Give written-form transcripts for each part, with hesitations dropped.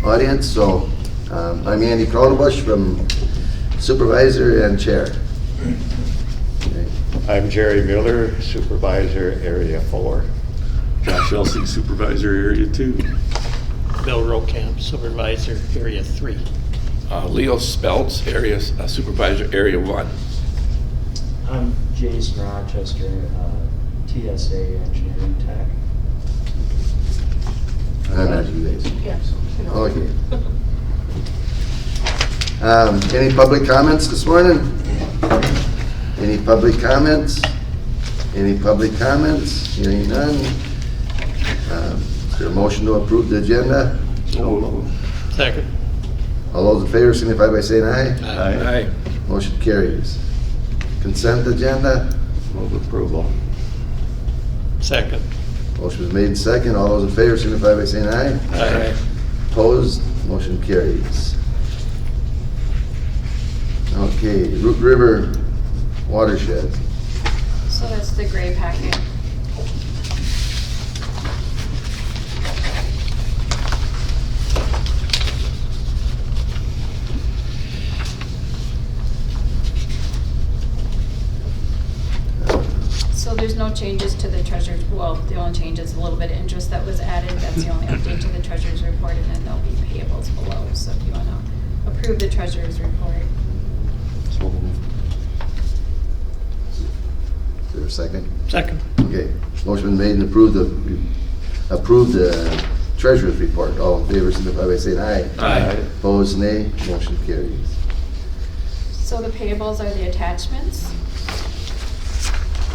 audience. So I'm Andy Calderbush from Supervisor and Chair. Okay. I'm Jerry Miller, Supervisor, Area 4. Josh Elsing, Supervisor, Area 2. Bill Rokamp, Supervisor, Area 3. Leo Speltz, Supervisor, Area 1. I'm Jason Rochester, TSA Engineering Tech. I'm not you guys. Yeah. Okay. Any public comments this morning? Any public comments? Any public comments? Hearing none. Is there a motion to approve the agenda? Second. All those in favor signify by saying aye. Aye. Motion carries. Consent agenda. Move approval. Second. Motion was made and second. All those in favor signify by saying aye. Aye. Opposed? Motion carries. Okay, Root River watershed. So that's the gray packet. So there's no changes to the treasurer's, well, the only change is a little bit of interest that was added. That's the only update to the treasurer's report, and then there'll be payables below. So if you want to approve the treasurer's report. So moved. Is there a second? Second. Okay, motion been made and approved the treasurer's report. All in favor signify by saying aye. Aye. Opposed, nay. Motion carries. So the payables are the attachments.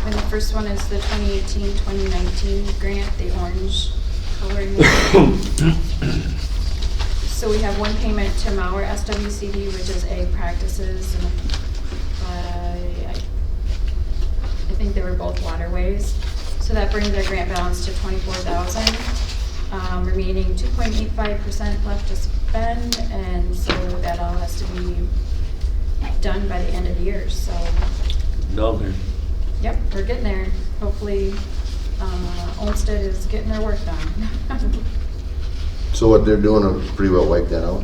And the first one is the 2018-2019 grant, the orange coloring. So we have one payment to Mauer SWCD, which is egg practices. And, I think they were both waterways. So that brings our grant balance to $24,000. Remaining 2.85% left to spend, and so that all has to be done by the end of the year. So, Down there. yep, we're getting there. Hopefully, Olmsted is getting their work done. So what they're doing is pretty well wiped that out.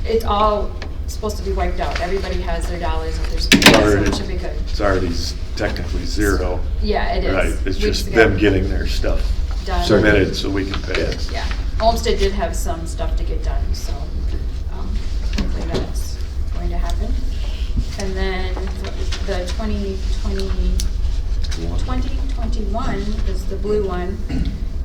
It's all supposed to be wiped out. Everybody has their dollars that they're spending, so it should be good. It's already technically zero. Yeah, it is. Right, it's Weeks just ago. them getting their stuff Done. submitted so we can pay it. Yeah, Olmsted did have some stuff to get done, so hopefully that's going to happen. And then the 2021 is the blue one,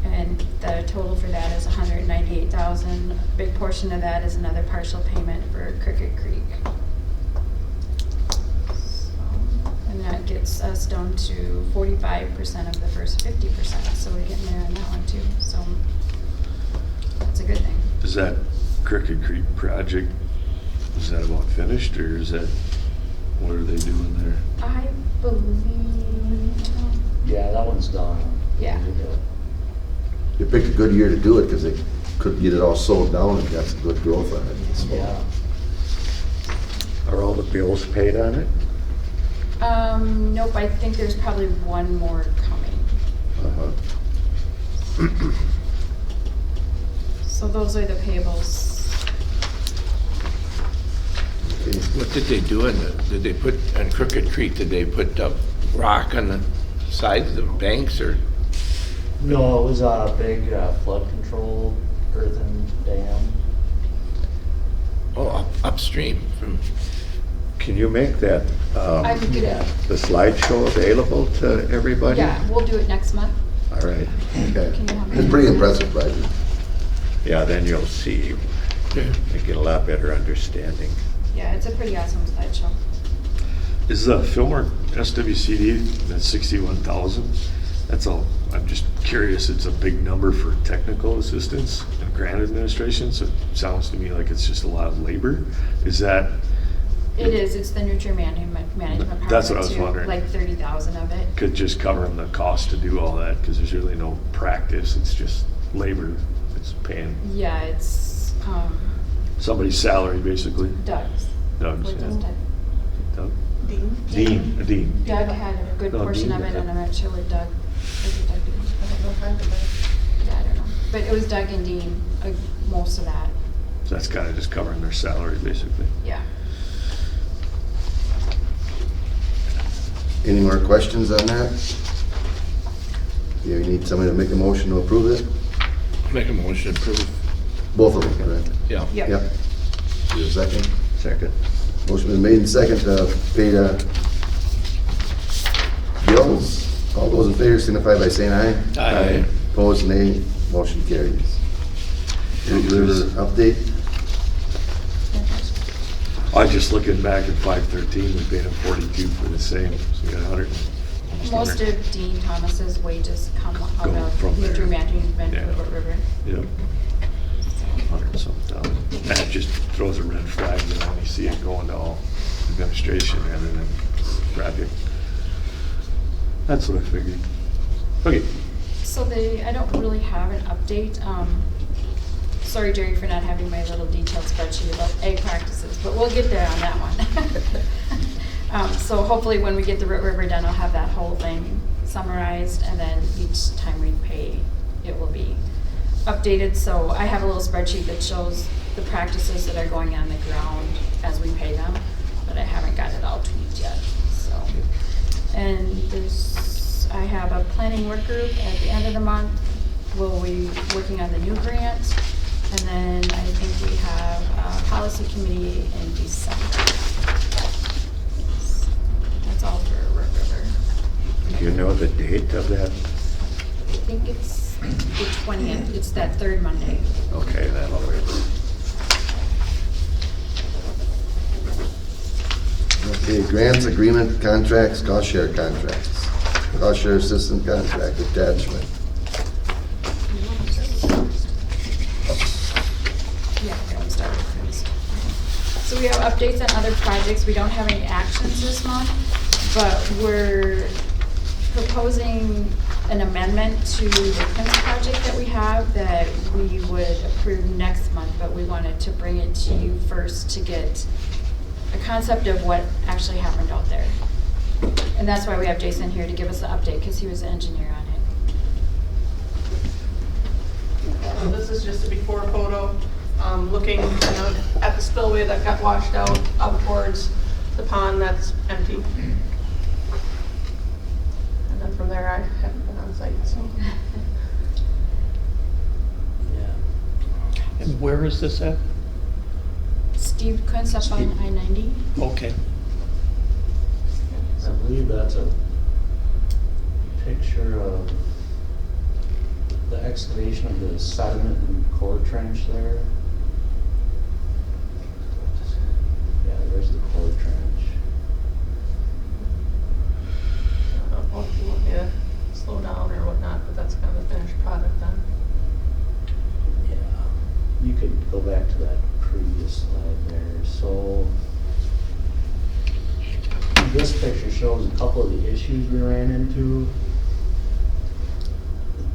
and the total for that is $198,000. A big portion of that is another partial payment for Crooked Creek. And that gets us down to 45% of the first 50%, so we're getting there on that one too, so that's a good thing. Is that Crooked Creek project, is that about finished, or is that, what are they doing there? I believe, Yeah, that one's done. Yeah. They picked a good year to do it because they couldn't get it all sold down and got some good growth on it. So, Yeah. Are all the bills paid on it? nope, I think there's probably one more coming. uh-huh. So those are the payables. Okay. What did they do did they put, on Crooked Creek, did they put rock on the sides of the banks or? No, it was a big flood control earthen dam. Oh, upstream from, Can you make that, I could get it. the slideshow available to everybody? Yeah, we'll do it next month. All right, okay. Can you have It's a pretty impressive project. Yeah, then you'll see, you get a lot better understanding. Yeah, it's a pretty awesome slideshow. Is the Fillmore SWCD, that's 61,000? That's all, I'm just curious, it's a big number for technical assistance and grant administration, so it sounds to me like it's just a lot of labor. Is that? It is, it's the nutrient management part. That's what of I it, was too. wondering. Like 30,000 of it. Could just cover them the cost to do all that, because there's really no practice, it's just labor, it's paying Yeah, it's somebody's salary, basically. Doug's. Doug's, What does yeah. Doug? Doug? Dean. Doug had a good No, portion Dean of it, did. and I'm not sure what Doug, what did Doug do? Yeah, I don't know. But it was Doug and Dean, most of that. So that's kind of just covering their salary, basically. Yeah. Any more questions on that? You need somebody to make a motion to approve it? Make a motion to approve. Both of them, correct? Yeah. Yep. Yep. Is there a second? Second. Motion been made and second to pay the bills. All those in favor signify by saying aye. Aye. Opposed, nay. Motion carries. River update? I was just looking back at 513, we paid him 42 for the same, so we got 100. Most of Dean Thomas's wages come out Go of from the there. management Yeah. of the river. Yep. 100-something thousand. That just throws a red flag, you know, when you see it going to all administration rather than traffic. That's what I figured. Okay. So I don't really have an update. Sorry, Jerry, for not having my little detailed spreadsheet about egg practices, but we'll get there on that one. So hopefully when we get the river done, I'll have that whole thing summarized, and then each time we pay, it will be updated. So I have a little spreadsheet that shows the practices that are going on the ground as we pay them, but I haven't got it all tweaked yet, so. And I have a planning work group at the end of the month. We'll be working on the new grant. And then I think we have a policy committee in December. That's all for Rook River. Do you know the date of that? I think it's the 20th. It's that third Monday. Okay, that'll work. Okay, grants, agreement, contracts, cost share contracts. Cost share assistant contract attachment. Yeah, okay, I'm starting first. So we have updates on other projects. We don't have any actions this month, but we're proposing an amendment to the Prince project that we have that we would approve next month, but we wanted to bring it to you first to get a concept of what actually happened out there. And that's why we have Jason here to give us the update, because he was the engineer on it. So this is just a before photo, looking at the spillway that got washed out towards the pond that's empty. And then from there, I haven't been on site, so. Yeah. And where is this at? Steve Kuntz up on I-90. Okay. I believe that's a picture of the excavation of the sediment and core trench there. Yeah, there's the core trench. I don't know if you want me to slow down or whatnot, but that's kind of the finished product then. Yeah, you could go back to that previous slide there. So this picture shows a couple of the issues we ran into.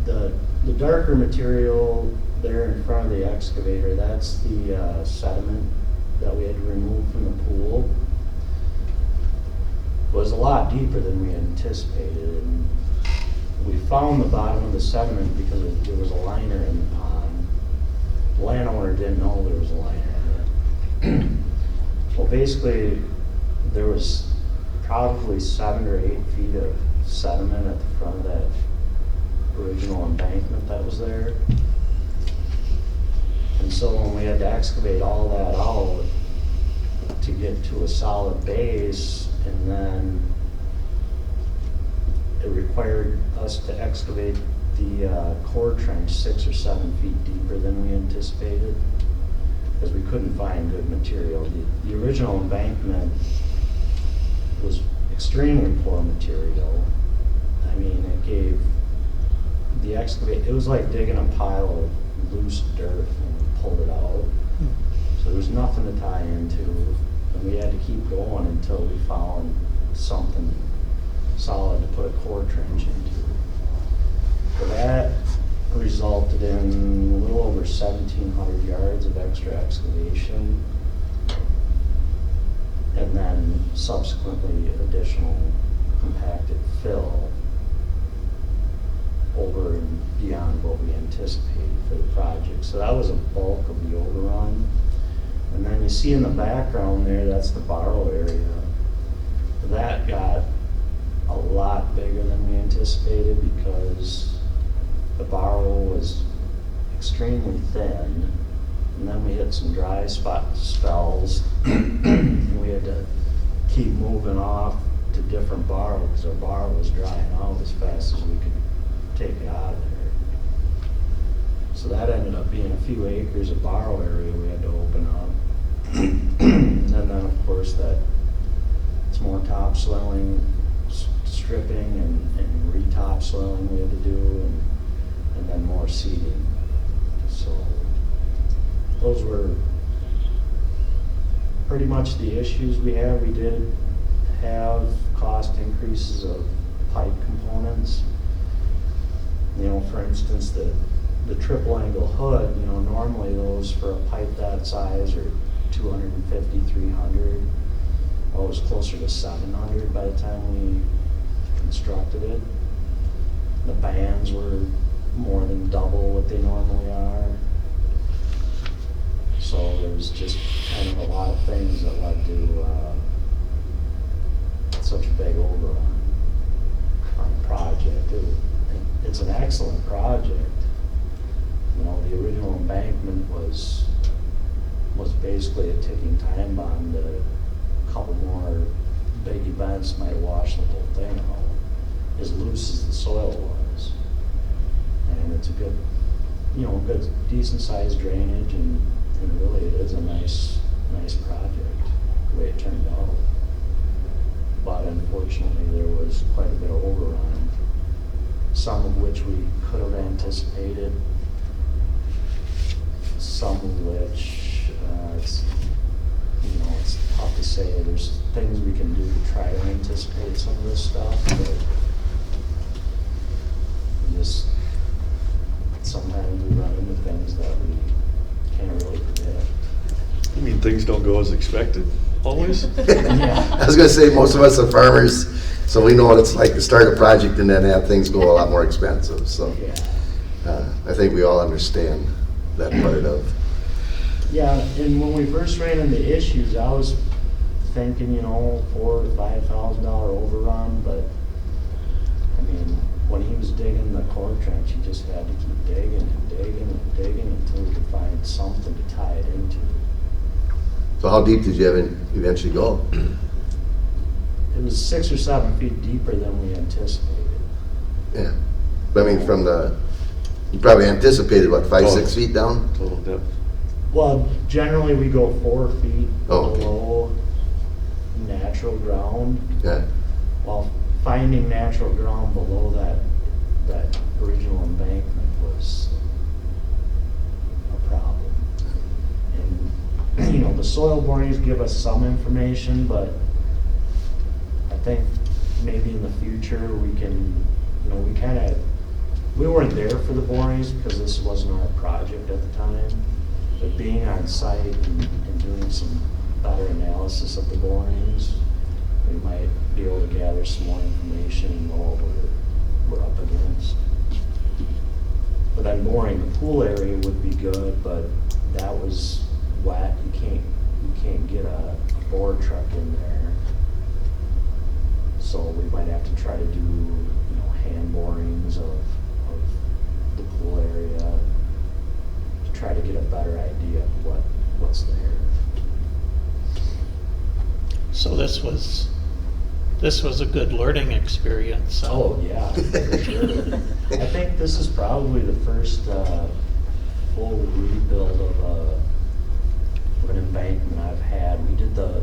The darker material there in front of the excavator, that's the sediment that we had to remove from the pool. It was a lot deeper than we anticipated, and we found the bottom of the sediment because there was a liner in the pond. The landowner didn't know there was a liner in it. Well, basically, there was probably 7 or 8 feet of sediment at the front of that original embankment that was there. And so when we had to excavate all that out to get to a solid base, and then it required us to excavate the core trench 6 or 7 feet deeper than we anticipated, because we couldn't find good material. The original embankment was extremely poor material. I mean, it gave the it was like digging a pile of loose dirt and we pulled it out. So there was nothing to tie into, and we had to keep going until we found something solid to put a core trench into. So that resulted in a little over 1,700 yards of extra excavation, and then subsequently additional compacted fill over and beyond what we anticipated for the project. So that was a bulk of the overrun. you see in the background there, that's the borrow area. That got a lot bigger than we anticipated because the borrow was extremely thin. And then we hit some dry spot spells. And we had to keep moving off to different borrow because our borrow was drying out as fast as we could take it out of there. So that ended up being a few acres of borrow area we had to open up. And then of course that it's more topsoiling, stripping and re-topsoiling we had to do and then more seeding. So those were pretty much the issues we had. We did have cost increases of pipe components. You know, for instance, the triple angle hood, you know, normally those for a pipe that size are $250, $300. Well, it was closer to $700 by the time we constructed it. The bands were more than double what they normally are. So there was just kind of a lot of things that led to such a big overrun on the project. It's an excellent project. You know, the original embankment was basically a ticking time bomb that a couple more big events might wash the whole thing out, as loose as the soil was. And it's a good, you know, good, decent sized drainage, and really it is a nice project, the way it turned out. But unfortunately there was quite a bit of overrun, some of which we could have anticipated, some of which it's tough to say. There's things we can do to try to anticipate some of this stuff, but just sometimes we run into things that we can't really predict. You mean things don't go as expected, always? Yeah. I was gonna say, most of us are farmers, so we know what it's like to start a project and then have things go a lot more expensive, so. Yeah. I think we all understand that part of. Yeah, and when we first ran into issues, I was thinking, you know, $4,000 to $5,000 overrun, but I mean, when he was digging the core trench, he just had to keep digging and digging and digging until we could find something to tie it into. So how deep did you eventually go? It was 6 or 7 feet deeper than we anticipated. Yeah, but I mean, you probably anticipated, what, 5, 6 feet down? Total depth. Well, generally we go 4 feet Oh, okay. below natural ground. Yeah, Well, finding natural ground below that original embankment was a problem. And, you know, the soil borings give us some information, but I think maybe in the future we can, you know, we weren't there for the borings because this wasn't our project at the time. But being on site and doing some better analysis of the borings, we might be able to gather some more information and know what we're up against. But then boring the pool area would be good, but that was wet. You can't get a bore truck in there. So we might have to try to do, you know, hand borings of the pool area to try to get a better idea of what's there. So this was a good learning experience. Oh, yeah, for sure. I think this is probably the first full rebuild of an embankment I've had. We did the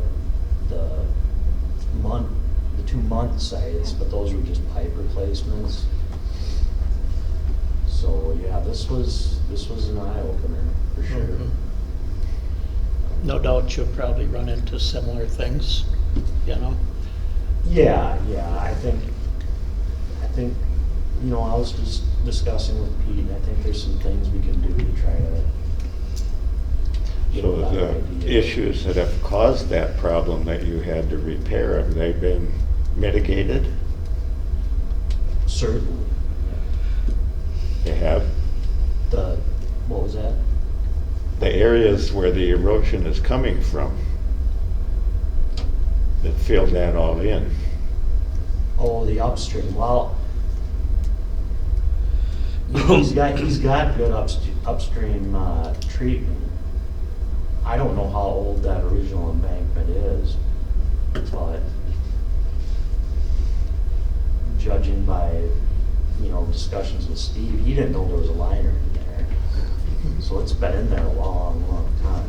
2-month sites, but those were just pipe replacements. So yeah, this was an eye-opener for sure. Mhm. No doubt you'll probably run into similar things, you know? Yeah, I think, you know, I was just discussing with Pete, and I think there's some things we can do to try to get a So better the idea. issues that have caused that problem that you had to repair, have they been mitigated? the areas where the erosion is coming from that fill that all in. Oh, the upstream, well, he's got good upstream treatment. I don't know how old that original embankment is, but judging by, discussions with Steve, he didn't know there was a liner in there. So it's been in there a long, long time.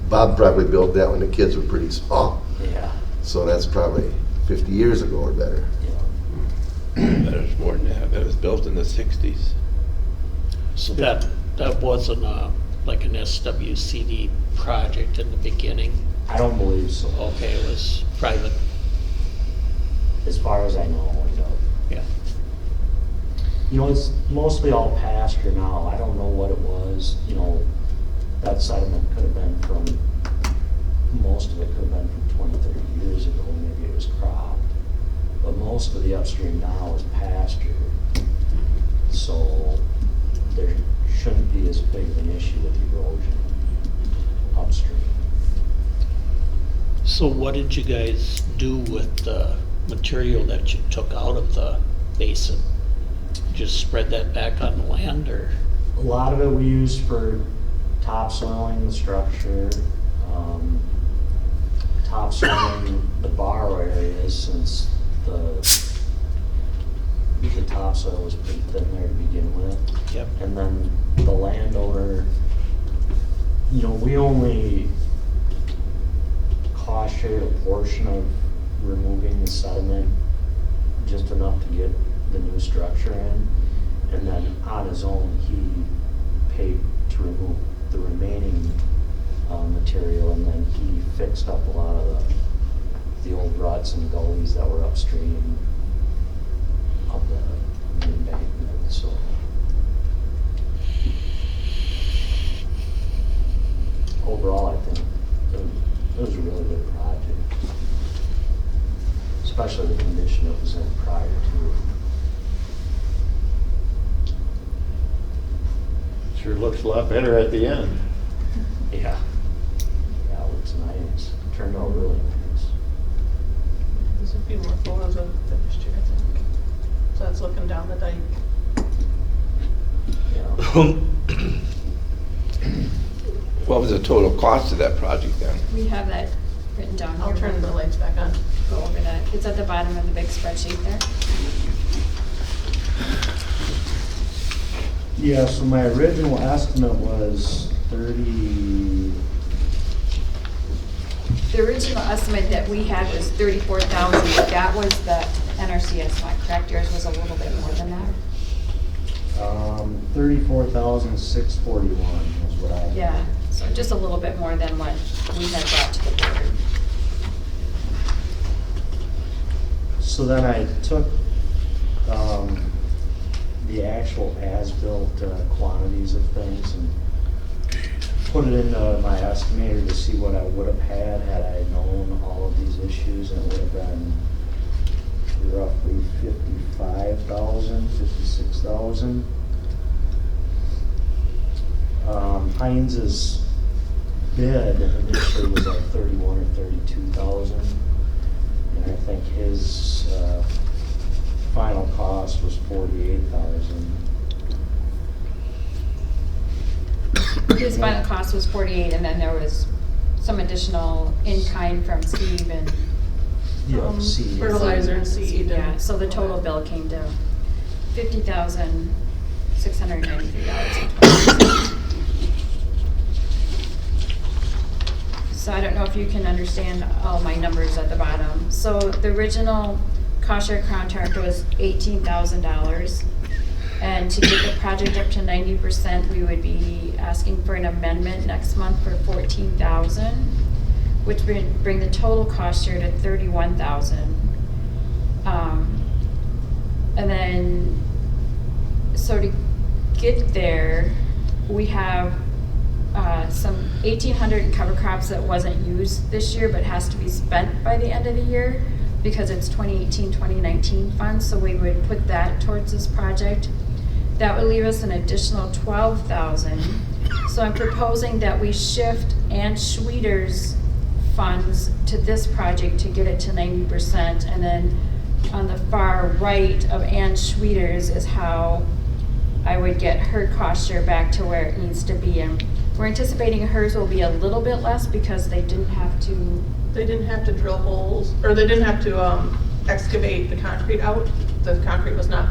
Bob probably built that when the kids were pretty small, Yeah, so that's probably 50 years ago or better. yeah. That was more than that. That was built in the 60s. So that wasn't like an SWCD project in the beginning? I don't believe so. Okay, it was private, As far as I know, yeah. It's mostly all pasture now. I don't know what it was, that sediment could have been from, most of it could have been from 20, 30 years ago. Maybe it was cropped. But most of the upstream now is pasture. So there shouldn't be as big of an issue with erosion upstream. So what did you guys do with the material that you took out of the basin? Just spread that back on the land, or? A lot of it we used for topsoiling the structure, topsoiling the bar areas, since the topsoil was pretty thin there to begin with. Yep. And then the landowner, we only cost shared a portion of removing the sediment, just enough to get the new structure in. And then on his own, he paid to remove the remaining material, and then he fixed up a lot of the old ruts and gullies that were upstream of the embankment. So overall, I think it was a really good project, especially the condition it was in prior to. Sure looks a lot better at the end. Yeah. Yeah, it looks nice. Turned out really nice. There's a few more photos of the finished here, I think. So that's looking down the dike. Yeah. What was the total cost of that project then? We have that written down here. I'll turn the lights back on. Go over that. It's at the bottom of the big spreadsheet there. Yeah, so my original estimate was 30. The original estimate that we had was 34,000, but that was the NRCS one, correct? Yours was a little bit more than that? 34,641 is what I. Yeah, so just a little bit more than what we had brought to the board. So then I took the actual as-built quantities of things and put it into my estimator to see what I would have had I known all of these issues, and it would have been roughly 55,000, 56,000. Heinz's bid initially was like 31 or 32,000, and I think his final cost was 48,000. His final cost was 48, and then there was some additional in-kind from Steve and, Seed. Fertilizer and seed. yeah, so the total bill came to $50,693.20. So I don't know if you can understand all my numbers at the bottom. So the original cost share contract was $18,000. And to get the project up to 90%, we would be asking for an amendment next month for $14,000, which would bring the total cost share to $31,000. And then, so to get there, we have some 1,800 in cover crops that wasn't used this year but has to be spent by the end of the year because it's 2018, 2019 funds, so we would put that towards this project. That would leave us an additional $12,000, So I'm proposing that we shift Ann Schweeder's funds to this project to get it to 90%. And then on the far right of Ann Schweeder's is how I would get her cost share back to where it needs to be. And we're anticipating hers will be a little bit less because they didn't have to. They didn't have to drill holes, or they didn't have to excavate the concrete out. The concrete was not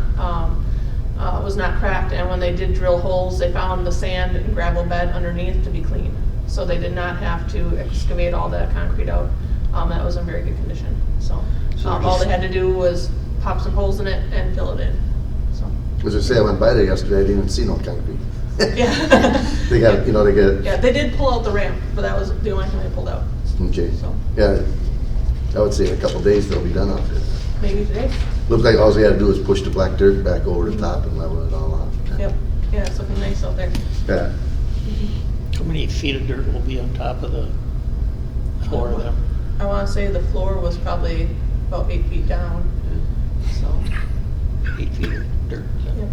cracked, and when they did drill holes, they found the sand and gravel bed underneath to be clean. So they did not have to excavate all that concrete out. That was in very good condition. So all they had to do was pop some holes in it and fill it in. So. As I say, I went by there yesterday, I didn't even see no concrete. Yeah. They got, they get, Yeah, they did pull out the ramp, but that was the only thing they pulled out. okay. So Yeah, I would say in a couple of days they'll be done out there. maybe today. Looks like all they had to do is push the black dirt back over the top and level it all off. Yep. Yeah, it's looking nice out there. Yeah. How many feet of dirt will be on top of the floor of them? I want to say the floor was probably about 8 feet down. So. 8 feet of dirt. Yep.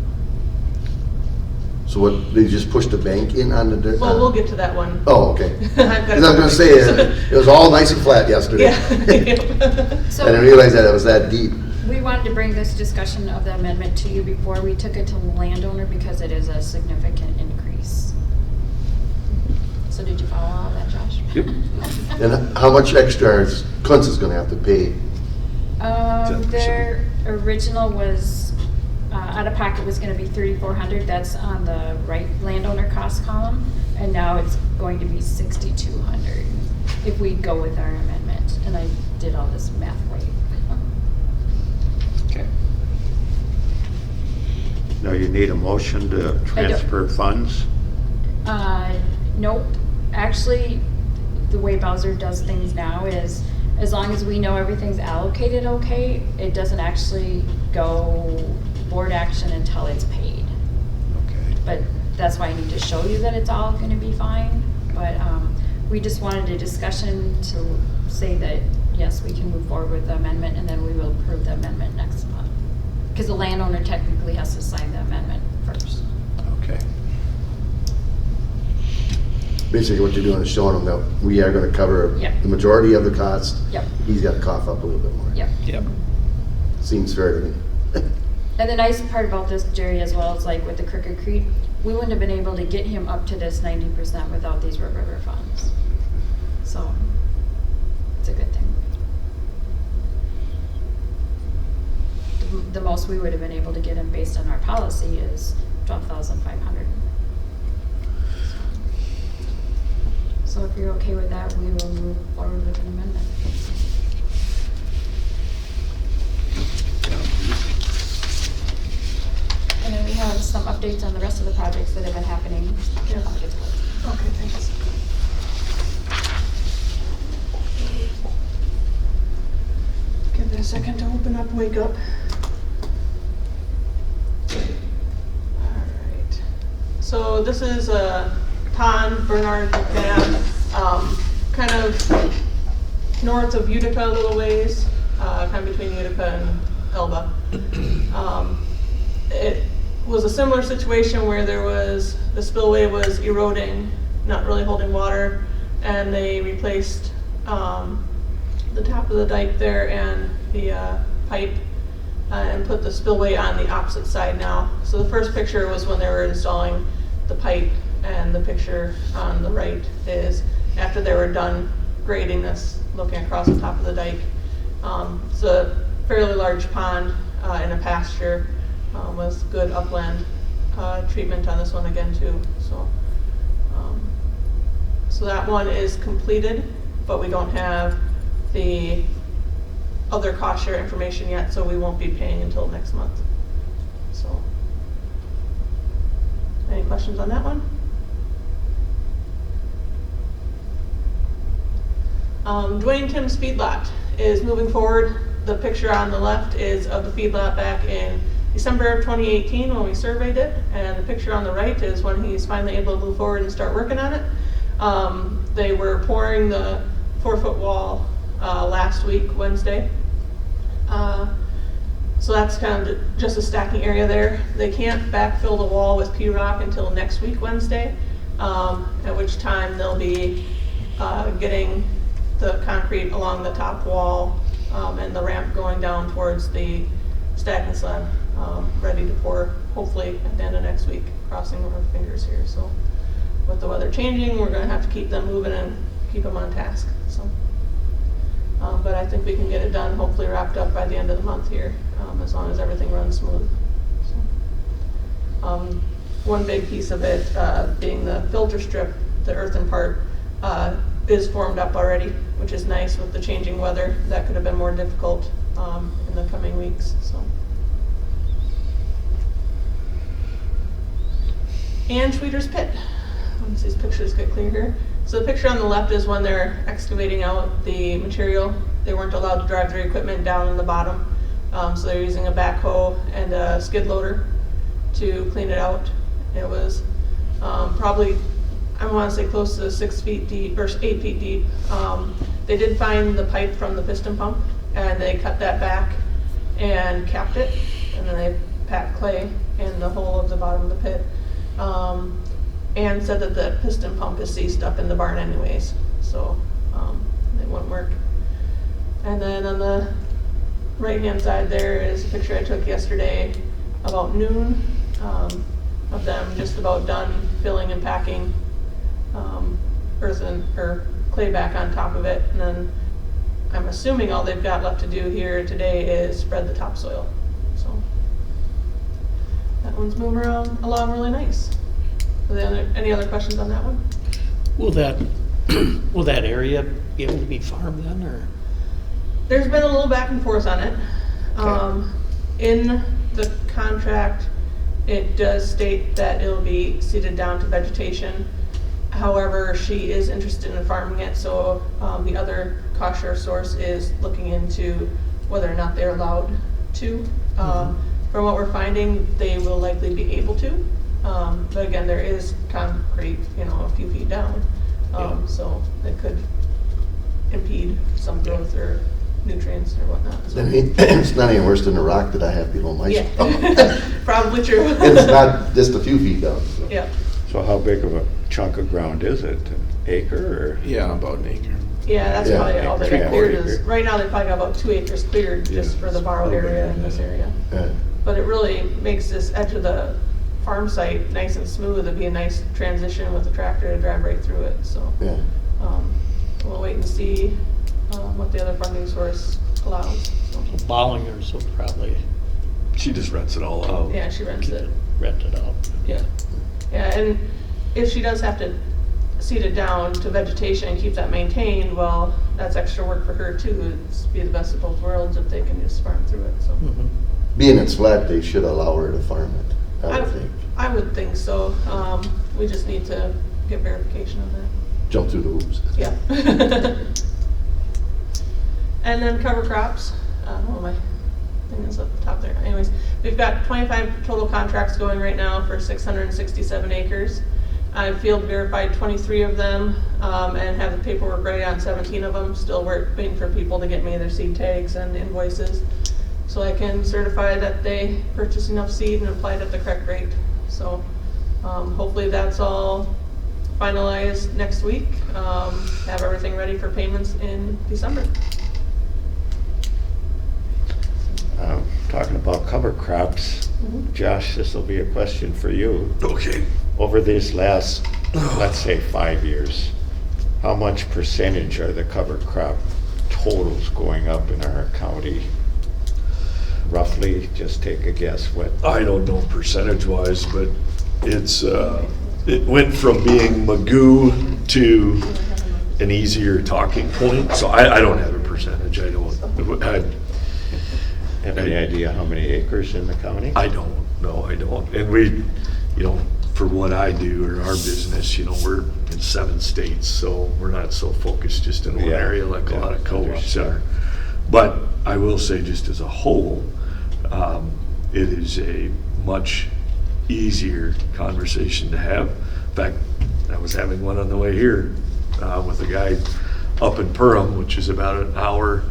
So what, they just pushed the bank in on the dirt? Well, we'll get to that one. Oh, okay. I've got Because I was gonna say, it was all nice and flat yesterday. Yeah. So I didn't realize that it was that deep. we wanted to bring this discussion of the amendment to you before we took it to the landowner because it is a significant increase. So did you follow all of that, Josh? Yep. And how much extra is Kuntz is gonna have to pay? Their original was, out of pocket was gonna be $3,400, that's on the right landowner cost column, and now it's going to be $6,200 if we go with our amendment, and I did all this math right. Okay. Now you need a motion to transfer funds? Nope, actually, the way Bowser does things now is, as long as we know everything's allocated okay, it doesn't actually go board action until it's paid. Okay. But that's why I need to show you that it's all gonna be fine. But we just wanted a discussion to say that, yes, we can move forward with the amendment, and then we will approve the amendment next month. Because the landowner technically has to sign the amendment first. Okay. Basically what you're doing is showing them that we are gonna cover Yep. the majority of the cost. Yep. He's gotta cough up a little bit more. Yep. Yep. Seems fair to me. And the nice part about this, Jerry, as well, is like with the Crooked Creek, we wouldn't have been able to get him up to this 90% without these Red River funds. So, it's a good thing. The most we would have been able to get him based on our policy is $12,500. So if you're okay with that, we will move forward with an amendment. And then we have some updates on the rest of the projects that have been happening. Yeah. Okay, thanks. Give it a second to open up, wake up. Alright. So this is a pond, Bernard Dam, kind of north of Utica a little ways, kind of between Utica and Elba. It was a similar situation where the spillway was eroding, not really holding water, and they replaced the top of the dike there and the pipe and put the spillway on the opposite side now. So the first picture was when they were installing the pipe, and the picture on the right is after they were done grading this, looking across the top of the dike. It's a fairly large pond in a pasture with good upland treatment on this one again too. So that one is completed, but we don't have the other cost share information yet, so we won't be paying until next month. So, any questions on that one? Dwayne Tim's feedlot is moving forward. The picture on the left is of the feedlot back in December of 2018 when we surveyed it, and the picture on the right is when he's finally able to move forward and start working on it. They were pouring the 4-foot wall last week, Wednesday. So that's kind of just a stacking area there. They can't backfill the wall with P-rock until next week, Wednesday. at which time they'll be getting the concrete along the top wall and the ramp going down towards the stacking slab, ready to pour hopefully at the end of next week, crossing our fingers here. So with the weather changing, we're going to have to keep them moving and keep them on task. So, but I think we can get it done, hopefully wrapped up by the end of the month here, as long as everything runs smooth. So, one big piece of it being the filter strip, the earthen part, is formed up already, which is nice with the changing weather. That could have been more difficult in the coming weeks. So. And Schweeder's Pit. Once these pictures get clear here. So the picture on the left is when they're excavating out the material. They weren't allowed to drive their equipment down in the bottom. So they're using a backhoe and a skid loader to clean it out. It was probably, I want to say close to 6 feet deep, or 8 feet deep. They did find the pipe from the piston pump, and they cut that back and capped it, and then they packed clay in the hole of the bottom of the pit. And said that the piston pump is seized up in the barn anyways, so it wouldn't work. And then on the right-hand side there is a picture I took yesterday about noon of them just about done filling and packing earthen or clay back on top of it. And then I'm assuming all they've got left to do here today is spread the topsoil. So that one's moving along really nice. Are there any other questions on that one? Will that area be able to be farmed then, or? There's been a little back and forth on it. Okay. In the contract, it does state that it'll be seeded down to vegetation. However, she is interested in farming it, so the other cost share source is looking into whether or not they're allowed to. From what we're finding, they will likely be able to. But again, there is concrete, a few feet down, so it could impede some growth or nutrients or whatnot. So. It's not any worse than the rock that I have below my Yeah, house. probably true. It's not just a few feet down. So. Yeah. So how big of a chunk of ground is it? An acre or? Yeah, about an acre. Yeah, that's probably all they got cleared is. Acre. Right now, they probably got about 2 acres cleared just for the borrow area in this area. Yeah. But it really makes this edge of the farm site nice and smooth. It'd be a nice transition with the tractor to drive right through it. So Yeah. we'll wait and see what the other funding source allows. So, Bollingers will probably She just rents it all out. yeah, she rents it. rent it out. Yeah. Yeah, and if she does have to seed it down to vegetation and keep that maintained, well, that's extra work for her too. It's be the best of both worlds if they can just farm through it. So. Being it's flat, they should allow her to farm it, I would think. I would think so. We just need to get verification on that. Jump through the hoops. Yeah. And then cover crops. My thing is up the top there. Anyways, we've got 25 total contracts going right now for 667 acres. I've field verified 23 of them and have the paperwork ready on 17 of them. Still waiting for people to get me their seed tags and invoices so I can certify that they purchased enough seed and applied at the correct rate. So hopefully that's all finalized next week. Have everything ready for payments in December. Talking about cover crops, Josh, this will be a question for you. Okay. Over these last, let's say 5 years, how much percentage are the cover crop totals going up in our county? Roughly, just take a guess. What? I don't know percentage-wise, but it's, it went from being Magoo to an easier talking point. So I don't have a percentage. Have any idea how many acres in the county? I don't. No, I don't. And we, for what I do or our business, we're in 7 states, so we're not so focused just in one area like a lot of co-ops are. But I will say, just as a whole, it is a much easier conversation to have. In fact, I was having one on the way here with a guy up in Perham, which is about an hour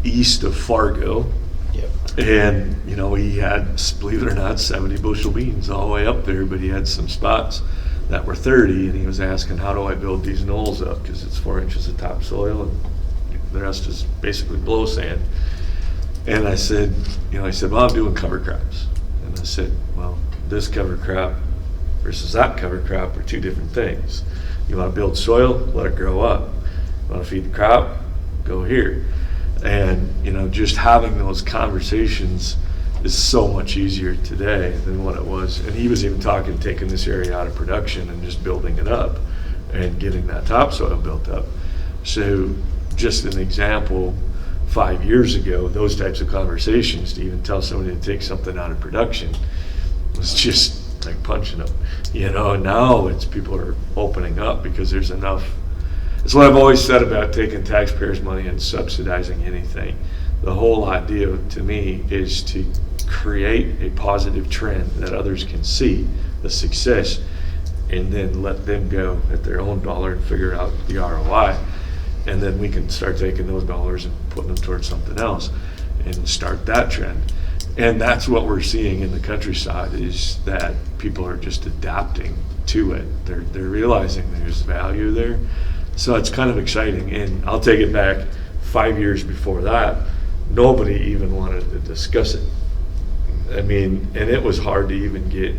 east of Fargo. Yep. And, he had, believe it or not, 70 bushel beans all the way up there, but he had some spots that were 30, and he was asking, how do I build these knolls up? Because it's 4 inches of topsoil, and the rest is basically blow sand. And I said, I said, well, I'm doing cover crops. And I said, well, this cover crop versus that cover crop are two different things. You want to build soil, let it grow up. You want to feed the crop, go here. And, just having those conversations is so much easier today than what it was. And he was even talking, taking this area out of production and just building it up and getting that topsoil built up. So just an example, 5 years ago, those types of conversations, to even tell somebody to take something out of production was just like punching them, and now it's people are opening up because there's enough. It's what I've always said about taking taxpayers' money and subsidizing anything. The whole idea to me is to create a positive trend that others can see the success, and then let them go at their own dollar and figure out the ROI. And then we can start taking those dollars and putting them towards something else and start that trend. And that's what we're seeing in the countryside, is that people are just adapting to it. They're realizing there's value there. So it's kind of exciting. And I'll take it back 5 years before that, nobody even wanted to discuss it. I mean, and it was hard to even get,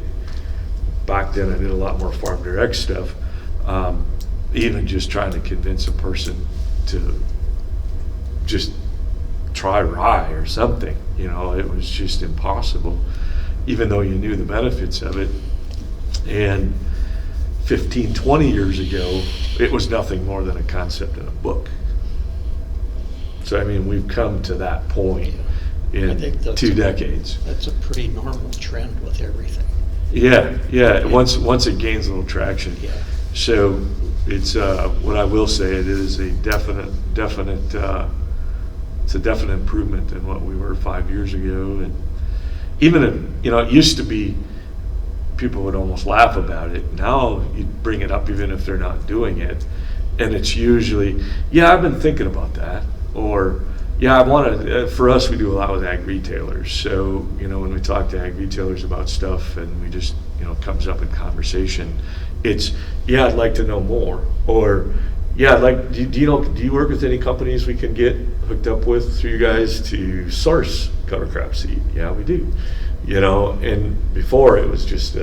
back then I did a lot more farm direct stuff, even just trying to convince a person to just try rye or something, it was just impossible, even though you knew the benefits of it. And 15, 20 years ago, it was nothing more than a concept in a book. So, I mean, we've come to that point I in think that's 2 decades. That's a pretty normal trend with everything. Yeah. Once it gains a little traction. Yeah. So it's what I will say, it is a definite it's a definite improvement in what we were 5 years ago. And even it used to be people would almost laugh about it. Now you bring it up even if they're not doing it, and it's usually, yeah, I've been thinking about that, or yeah, I want to. For us, we do a lot with ag retailers. So when we talk to ag retailers about stuff, and we just it comes up in conversation, it's, yeah, I'd like to know more, or yeah, I'd like. Do you work with any companies we can get hooked up with through you guys to source cover crop seed? Yeah, we do. And before it was just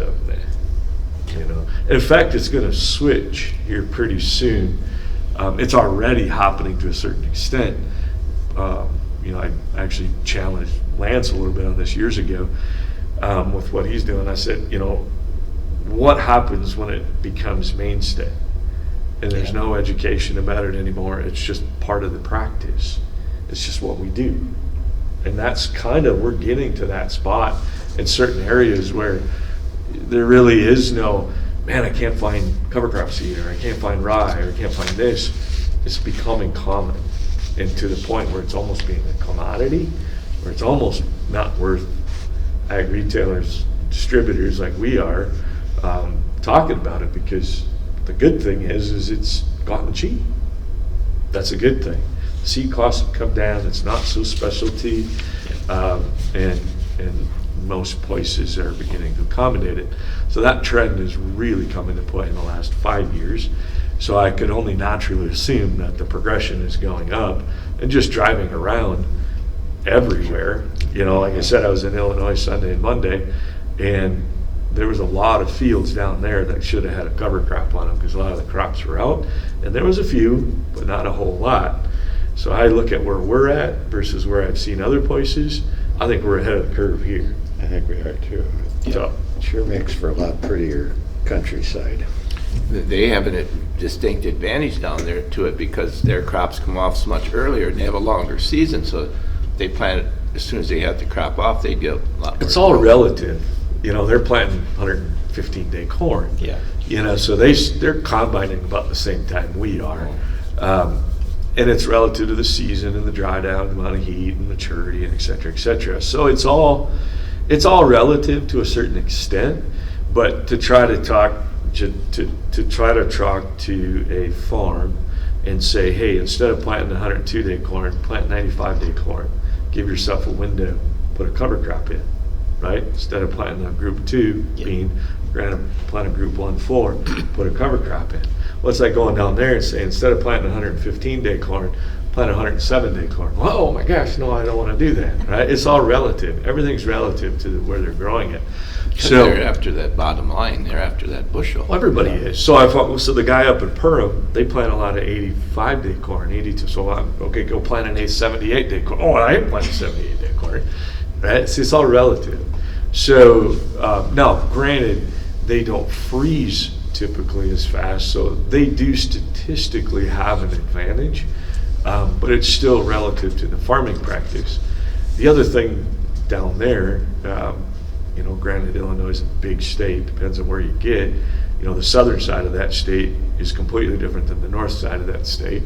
in fact, it's going to switch here pretty soon. It's already happening to a certain extent. I actually challenged Lance a little bit on this years ago with what he's doing. I said, what happens when it becomes mainstay and there's no education about it anymore? It's just part of the practice. It's just what we do. And that's we're getting to that spot in certain areas where there really is no, man, I can't find cover crop seed, or I can't find rye, or I can't find this. It's becoming common, and to the point where it's almost being a commodity, where it's almost not worth ag retailers, distributors like we are, talking about it, because the good thing is it's gotten cheap. That's a good thing. Seed costs have come down. It's not so specialty, and most places are beginning to accommodate it. So that trend has really come into play in the last 5 years. So I could only naturally assume that the progression is going up, and just driving around everywhere. Like I said, I was in Illinois Sunday and Monday, and there was a lot of fields down there that should have had a cover crop on them because a lot of the crops were out, and there was a few, but not a whole lot. So I look at where we're at versus where I've seen other places. I think we're ahead of the curve here. I think we are too. So, Sure makes for a lot prettier countryside. They have a distinct advantage down there to it because their crops come off so much earlier and they have a longer season, so they plant it as soon as they have the crop off, they get a lot more. it's all relative. They're planting 115-day corn. Yeah. So they're combining about the same time we are. And it's relative to the season and the dry down, the amount of heat and maturity, and et cetera, et cetera. So it's all relative to a certain extent, but to try to talk to a farm and say, hey, instead of planting 102-day corn, plant 95-day corn. Give yourself a window, put a cover crop in, right? Instead of planting a group 2 bean, granted, plant a group 1-4, put a cover crop in. Well, it's like going down there and saying, instead of planting 115-day corn, plant 107-day corn. Well, oh my gosh, no, I don't want to do that, right? It's all relative. Everything's relative to where they're growing it. So They're after that bottom line, they're after that bushel. well, everybody is. So I thought, so the guy up in Perham, they plant a lot of 85-day corn, 82. So okay, go plant an 78-day corn. Oh, I ain't planting 78-day corn, right? See, it's all relative. So now, granted, they don't freeze typically as fast, so they do statistically have an advantage, but it's still relative to the farming practice. The other thing down there, granted, Illinois is a big state, depends on where you get. The southern side of that state is completely different than the north side of that state.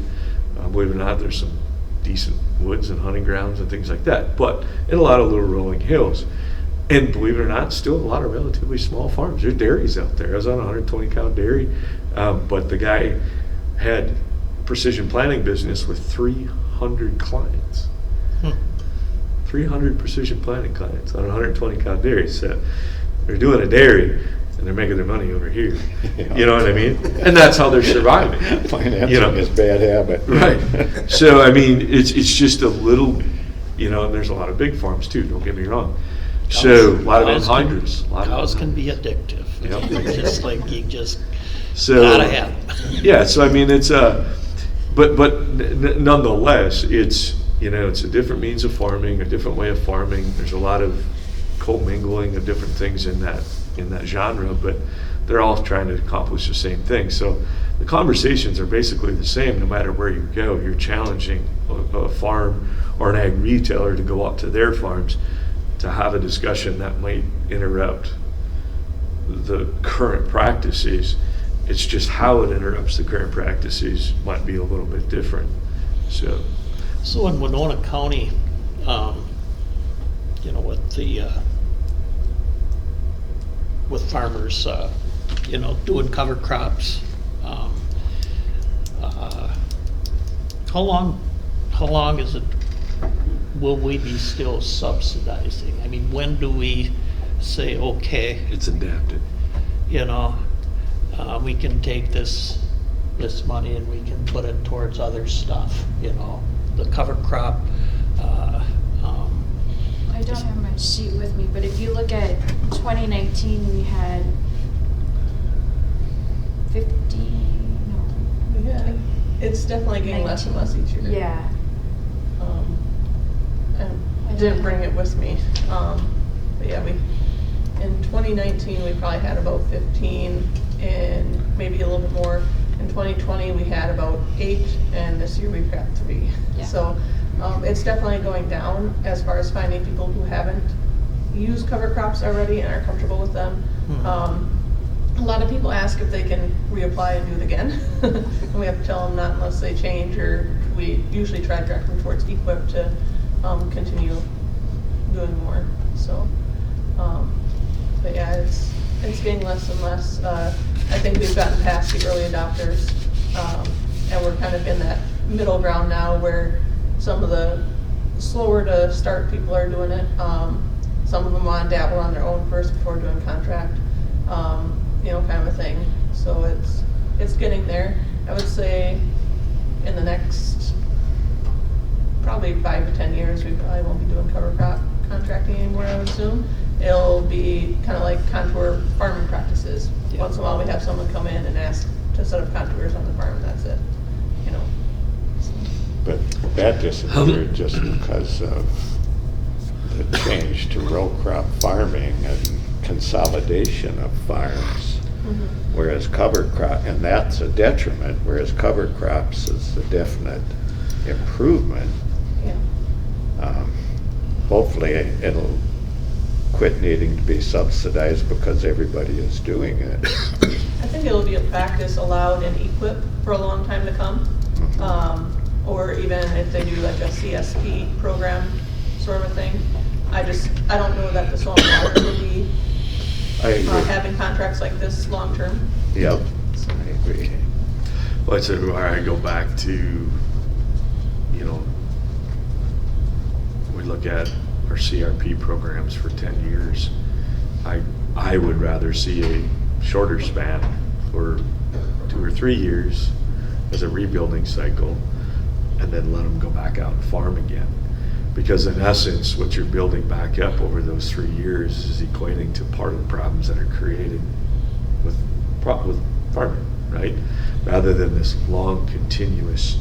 Believe it or not, there's some decent woods and hunting grounds and things like that, but in a lot of little rolling hills. And believe it or not, still a lot of relatively small farms. There's dairies out there. I was on a 120-cow dairy, but the guy had precision planting business with 300 clients. 300 precision planting clients on a 120-cow dairy. So they're doing a dairy, and they're making their money over here. Yeah. You know what I mean? And that's how they're surviving. Financing is bad habit. Right. So, I mean, it's just a little, and there's a lot of big farms too, don't get me wrong. So, a lot of anhydrous. Cows can be addictive. Yep. They're just like, you just So, gotta have them. yeah, so I mean, it's but nonetheless, it's a different means of farming, a different way of farming. There's a lot of commingling of different things in that genre, but they're all trying to accomplish the same thing. So the conversations are basically the same no matter where you go. You're challenging a farm or an ag retailer to go up to their farms to have a discussion that might interrupt the current practices. It's just how it interrupts the current practices might be a little bit different. So in Winona County, with the with farmers, doing cover crops, how long is it? Will we be still subsidizing? I mean, when do we say, okay, It's adapted. we can take this money and we can put it towards other stuff, the cover crop. I don't have my sheet with me, but if you look at 2019, we had 50, no. Yeah, it's definitely getting less and less each year. Yeah. I didn't bring it with me, but yeah, in 2019, we probably had about 15, and maybe a little bit more. In 2020, we had about 8, and this year we've got 3. Yeah. So it's definitely going down as far as finding people who haven't used cover crops already and are comfortable with them. A lot of people ask if they can reapply and do it again, and we have to tell them not unless they change, or we usually try to direct them towards equip to continue doing more. So, but yeah, it's getting less and less. I think we've gotten past the early adopters, and we're kind of in that middle ground now where some of the slower to start people are doing it. Some of them want to dabble on their own first before doing contract, kind of a thing. So it's getting there. I would say in the next probably 5 to 10 years, we probably won't be doing cover crop contracting anymore, I would assume. It'll be kind of like contour farming practices. Yeah. Once in a while, we have someone come in and ask to set up contours on the farm, and that's it. But that disappeared just because of the change to row crop farming and consolidation of farms. Whereas cover crop, and that's a detriment, whereas cover crops is a definite improvement. Yeah. Hopefully it'll quit needing to be subsidized because everybody is doing it. I think it'll be a practice allowed in equip for a long time to come. Or even if they do like a CSP program sort of a thing. I don't know that the soil and water will be I agree. having contracts like this long term. Yep, I agree. Well, I said, where I go back to, we look at our CRP programs for 10 years. I would rather see shorter span for 2 or 3 years as a rebuilding cycle, and then let them go back out and farm again. Because in essence, what you're building back up over those 3 years is equating to part of the problems that are created with farming, right? Rather than this long, continuous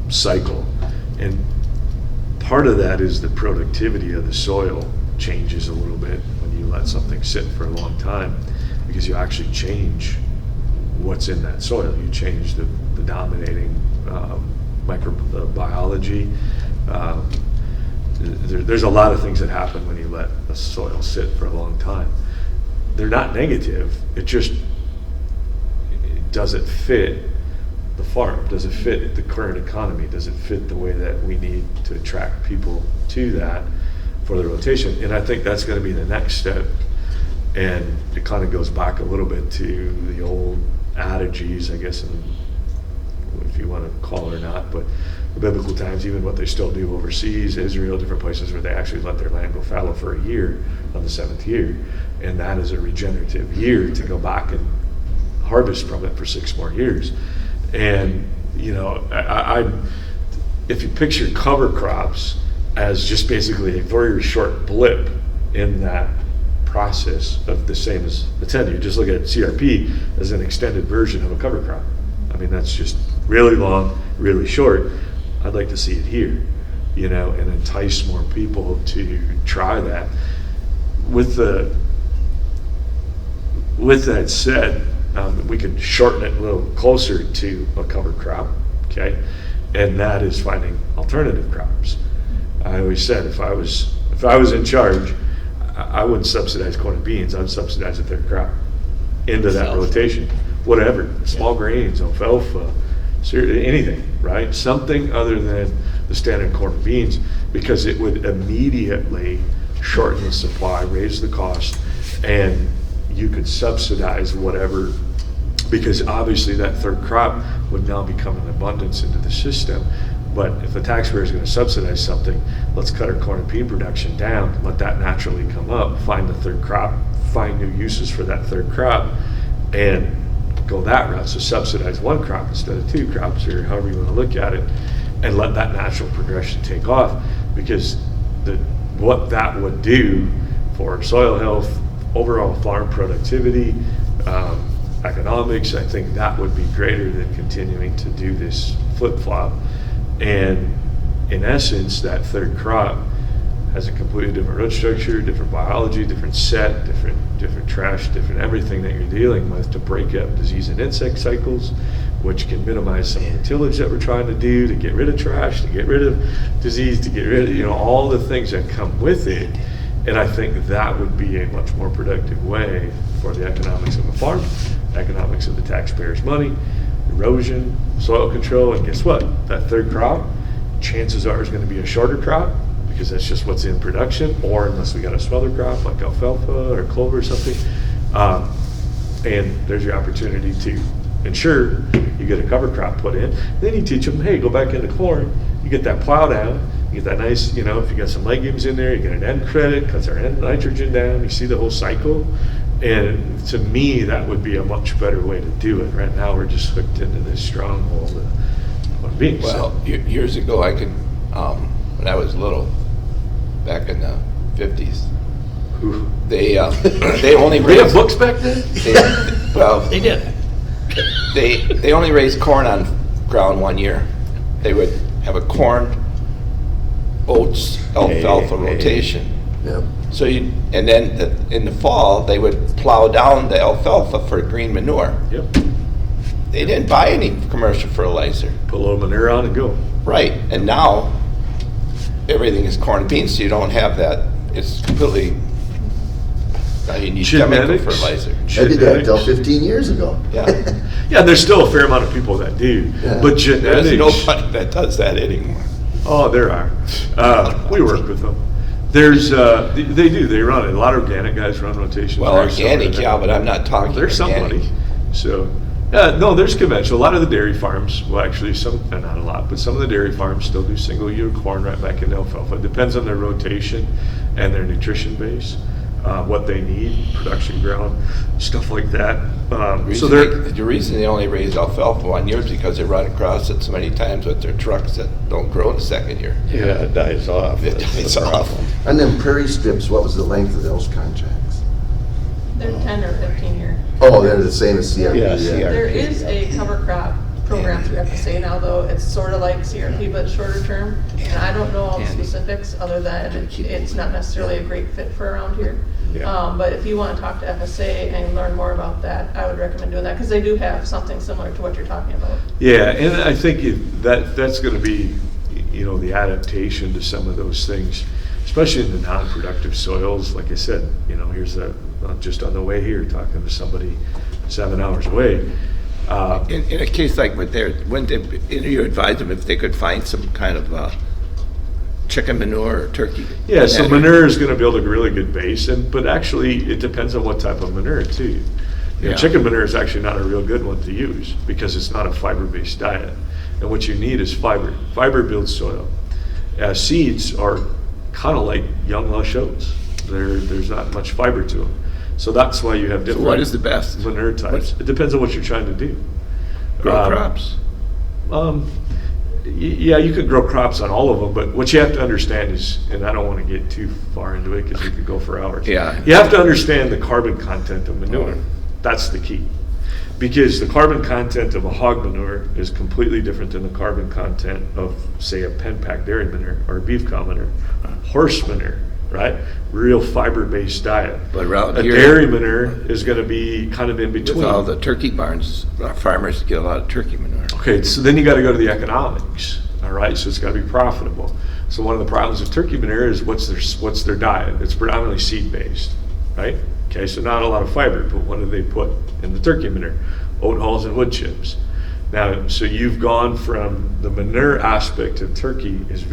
cycle. And part of that is the productivity of the soil changes a little bit when you let something sit for a long time, because you actually change what's in that soil. You change the dominating microbiology. There's a lot of things that happen when you let a soil sit for a long time. They're not negative. Does it fit the farm? Does it fit the current economy? Does it fit the way that we need to attract people to that for the rotation? And I think that's going to be the next step. And it kind of goes back a little bit to the old adages, I guess, if you want to call it or not, but the biblical times, even what they still do overseas, Israel, different places where they actually let their land go fallow for a year on the 7th year. And that is a regenerative year to go back and harvest from it for 6 more years. And, you know, if you picture cover crops as just basically a very short blip in that process of the same as the tenure, just look at CRP as an extended version of a cover crop. I mean, that's just really long, really short. I'd like to see it here, you know, and entice more people to try that. With that said, we could shorten it a little closer to a cover crop, okay? And that is finding alternative crops. I always said if I was in charge, I wouldn't subsidize corn and beans. I'd subsidize a third crop into that rotation, whatever, small grains, alfalfa, anything, right? Something other than the standard corn and beans, because it would immediately shorten the supply, raise the cost, and you could subsidize whatever, because obviously that third crop would now become an abundance into the system. But if the taxpayer is going to subsidize something, let's cut our corn and bean production down, let that naturally come up, find the third crop, find new uses for that third crop, and go that route. So subsidize one crop instead of 2 crops, or however you want to look at it, and let that natural progression take off. Because what that would do for soil health, overall farm productivity, economics, I think that would be greater than continuing to do this flip-flop. And in essence, that third crop has a completely different root structure, different biology, different set, different trash, different everything that you're dealing with to break up disease and insect cycles, which can minimize some of the tillage that we're trying to do, to get rid of trash, to get rid of disease, to get rid of, you know, all the things that come with it. And I think that would be a much more productive way for the economics of the farm, economics of the taxpayers' money, erosion, soil control, and guess what? That third crop, chances are, is going to be a shorter crop, because that's just what's in production, or unless we got a smother crop like alfalfa or clover or something. And there's your opportunity to ensure you get a cover crop put in. Then you teach them, hey, go back into corn, you get that plow down, you get that nice, you know, if you got some legumes in there, you get an end credit, cuts our end nitrogen down, you see the whole cycle. And to me, that would be a much better way to do it. Right now, we're just hooked into this stronghold of being. Well, years ago, I could, when I was little, back in the 50s, they only They have raised books back then? They did. They only raised corn on ground 1 year. They would have a corn, oats, alfalfa rotation. Yep. So and then in the fall, they would plow down the alfalfa for green manure. Yep. They didn't buy any commercial fertilizer. Put a little manure on and go. Right, and now everything is corn and beans, so you don't have that. It's completely, now you need chemical Genetics. fertilizer. I did that until 15 years ago. Yeah. Yeah, there's still a fair amount of people that do, Yeah. but genetics. There's nobody that does that anymore. Oh, there are. We work with them. There's, they do. They run it. A lot of organic guys run rotations. Well, There's organic, somebody yeah, that- but I'm not talking There's organic. somebody. So, no, there's conventional. A lot of the dairy farms, well, actually, not a lot, but some of the dairy farms still do single year corn right back into alfalfa. It depends on their rotation and their nutrition base. what they need, production ground, stuff like that. So The reason they only raise alfalfa 1 year is because they run across it so many times with their trucks that don't grow in the second year. Yeah, it dies off. It That's the dies off. problem. And then prairie strips, what was the length of those contracts? They're 10 or 15 year. Oh, they're the same as CRP. Yeah, yeah. There is a cover crop program through FSA now, though. It's sort of like CRP, but shorter term. And I don't know all the specifics, other than it's not necessarily a great fit for around here. Yeah. But if you want to talk to FSA and learn more about that, I would recommend doing that, because they do have something similar to what you're talking about. Yeah, and I think that's going to be, the adaptation to some of those things, especially in the non-productive soils. Like I said, here's just on the way here, talking to somebody 7 hours away. In a case like what wouldn't you advise them if they could find some kind of chicken manure or turkey? Yeah, so manure is going to build a really good base, but actually it depends on what type of manure too. Yeah. Chicken manure is actually not a real good one to use because it's not a fiber-based diet, and what you need is fiber. Fiber builds soil. Seeds are kind of like young lush oats. There's not much fiber to them, so that's why you have different. So what is the best manure types? It depends on what you're trying to do. Grow crops. Yeah, you could grow crops on all of them, but what you have to understand is, and I don't want to get too far into it because we could go for hours. Yeah. You have to understand the carbon content of manure. That's the key. Because the carbon content of a hog manure is completely different than the carbon content of, say, a pen pack dairy manure or a beef cow manure. Horse manure, right? Real fiber-based diet. But around a here, dairy manure is going to be kind of in between. With all the turkey barns, our farmers get a lot of turkey manure. Okay, so then you got to go to the economics, all right? So it's got to be profitable. So one of the problems with turkey manure is what's their diet? It's predominantly seed-based, right? Okay, so not a lot of fiber, but what do they put in the turkey manure? Oat hulls and wood chips. Now, so you've gone from the manure aspect of turkey it's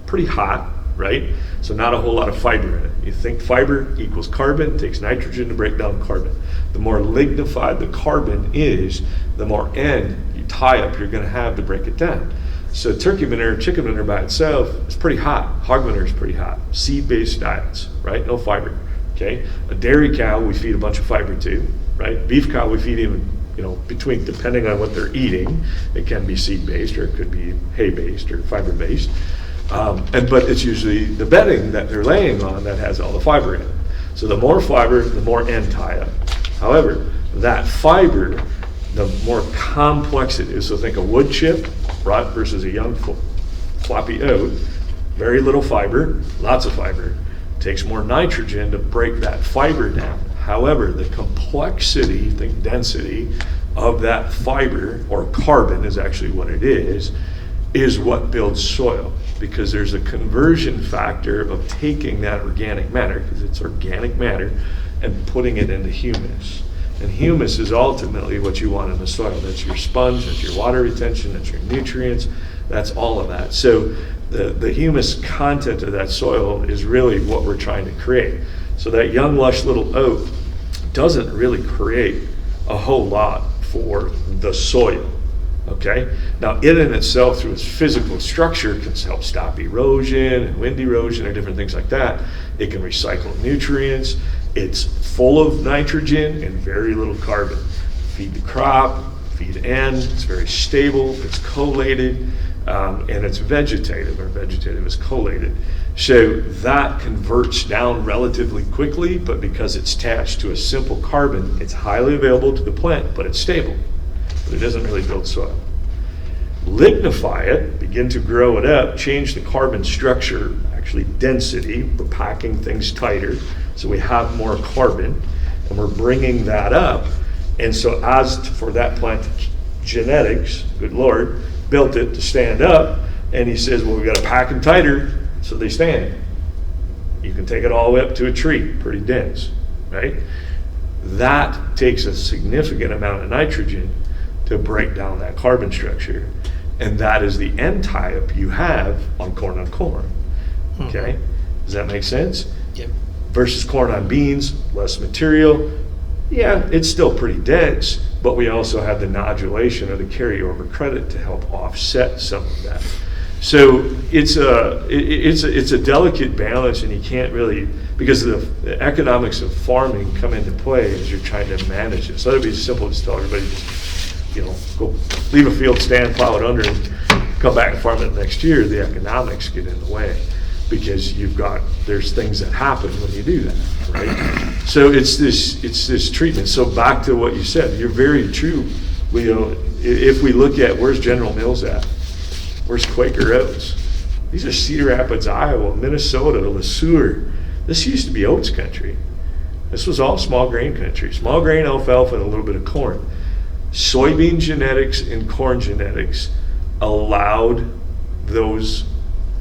pretty hot, right? So not a whole lot of fiber in it. You think fiber equals carbon, takes nitrogen to break down carbon. The more lignified the carbon is, the more N you tie up you're going to have to break it down. So turkey manure, chicken manure by itself is pretty hot. Hog manure is pretty hot. Seed-based diets, right? No fiber. Okay. A dairy cow we feed a bunch of fiber to, right? Beef cow we feed even, between, depending on what they're eating. It can be seed-based or it could be hay-based or fiber-based. But it's usually the bedding that they're laying on that has all the fiber in it. So the more fiber, the more N tie up. However, that fiber, the more complex it is. So think a wood chip, right, versus a young floppy oat. Very little fiber, lots of fiber. Takes more nitrogen to break that fiber down. However, the complexity, think density, of that fiber, or carbon is actually what it is what builds soil. Because there's a conversion factor of taking that organic matter, because it's organic matter, and putting it into humus. And humus is ultimately what you want in the soil. That's your sponge, that's your water retention, that's your nutrients, that's all of that. So the humus content of that soil is really what we're trying to create. So that young, lush little oat doesn't really create a whole lot for the soil. Okay? Now, it in itself, through its physical structure, can help stop erosion and wind erosion and different things like that. It can recycle nutrients. It's full of nitrogen and very little carbon. Feed the crop, feed N. It's very stable. It's collated. And it's vegetative, or vegetative is collated. So that converts down relatively quickly, but because it's attached to a simple carbon, it's highly available to the plant, but it's stable. But it doesn't really build soil. Lignify it, begin to grow it up, change the carbon structure, actually density, we're packing things tighter, so we have more carbon, and we're bringing that up. And so for that plant, genetics, good Lord, built it to stand up, and he says, well, we got to pack them tighter so they stand. You can take it all the way up to a tree, pretty dense, right? That takes a significant amount of nitrogen to break down that carbon structure, and that is the N tie-up you have on corn, okay? Does that make sense? Yep. Versus corn on beans, less material. Yeah, it's still pretty dense, but we also have the nodulation or the carryover credit to help offset some of that. So it's a delicate balance, and you can't really because the economics of farming come into play as you're trying to manage it. So it'd be simple to tell everybody, just, go leave a field, stand, plow it under, and come back and farm it next year. The economics get in the way because there's things that happen when you do that, right? So it's this treatment. So back to what you said, you're very true. If we look at where's General Mills at, where's Quaker Oats, these are Cedar Rapids, Iowa, Minnesota, Le Sueur. This used to be oats country. This was all small grain country. Small grain, alfalfa, and a little bit of corn. Soybean genetics and corn genetics allowed those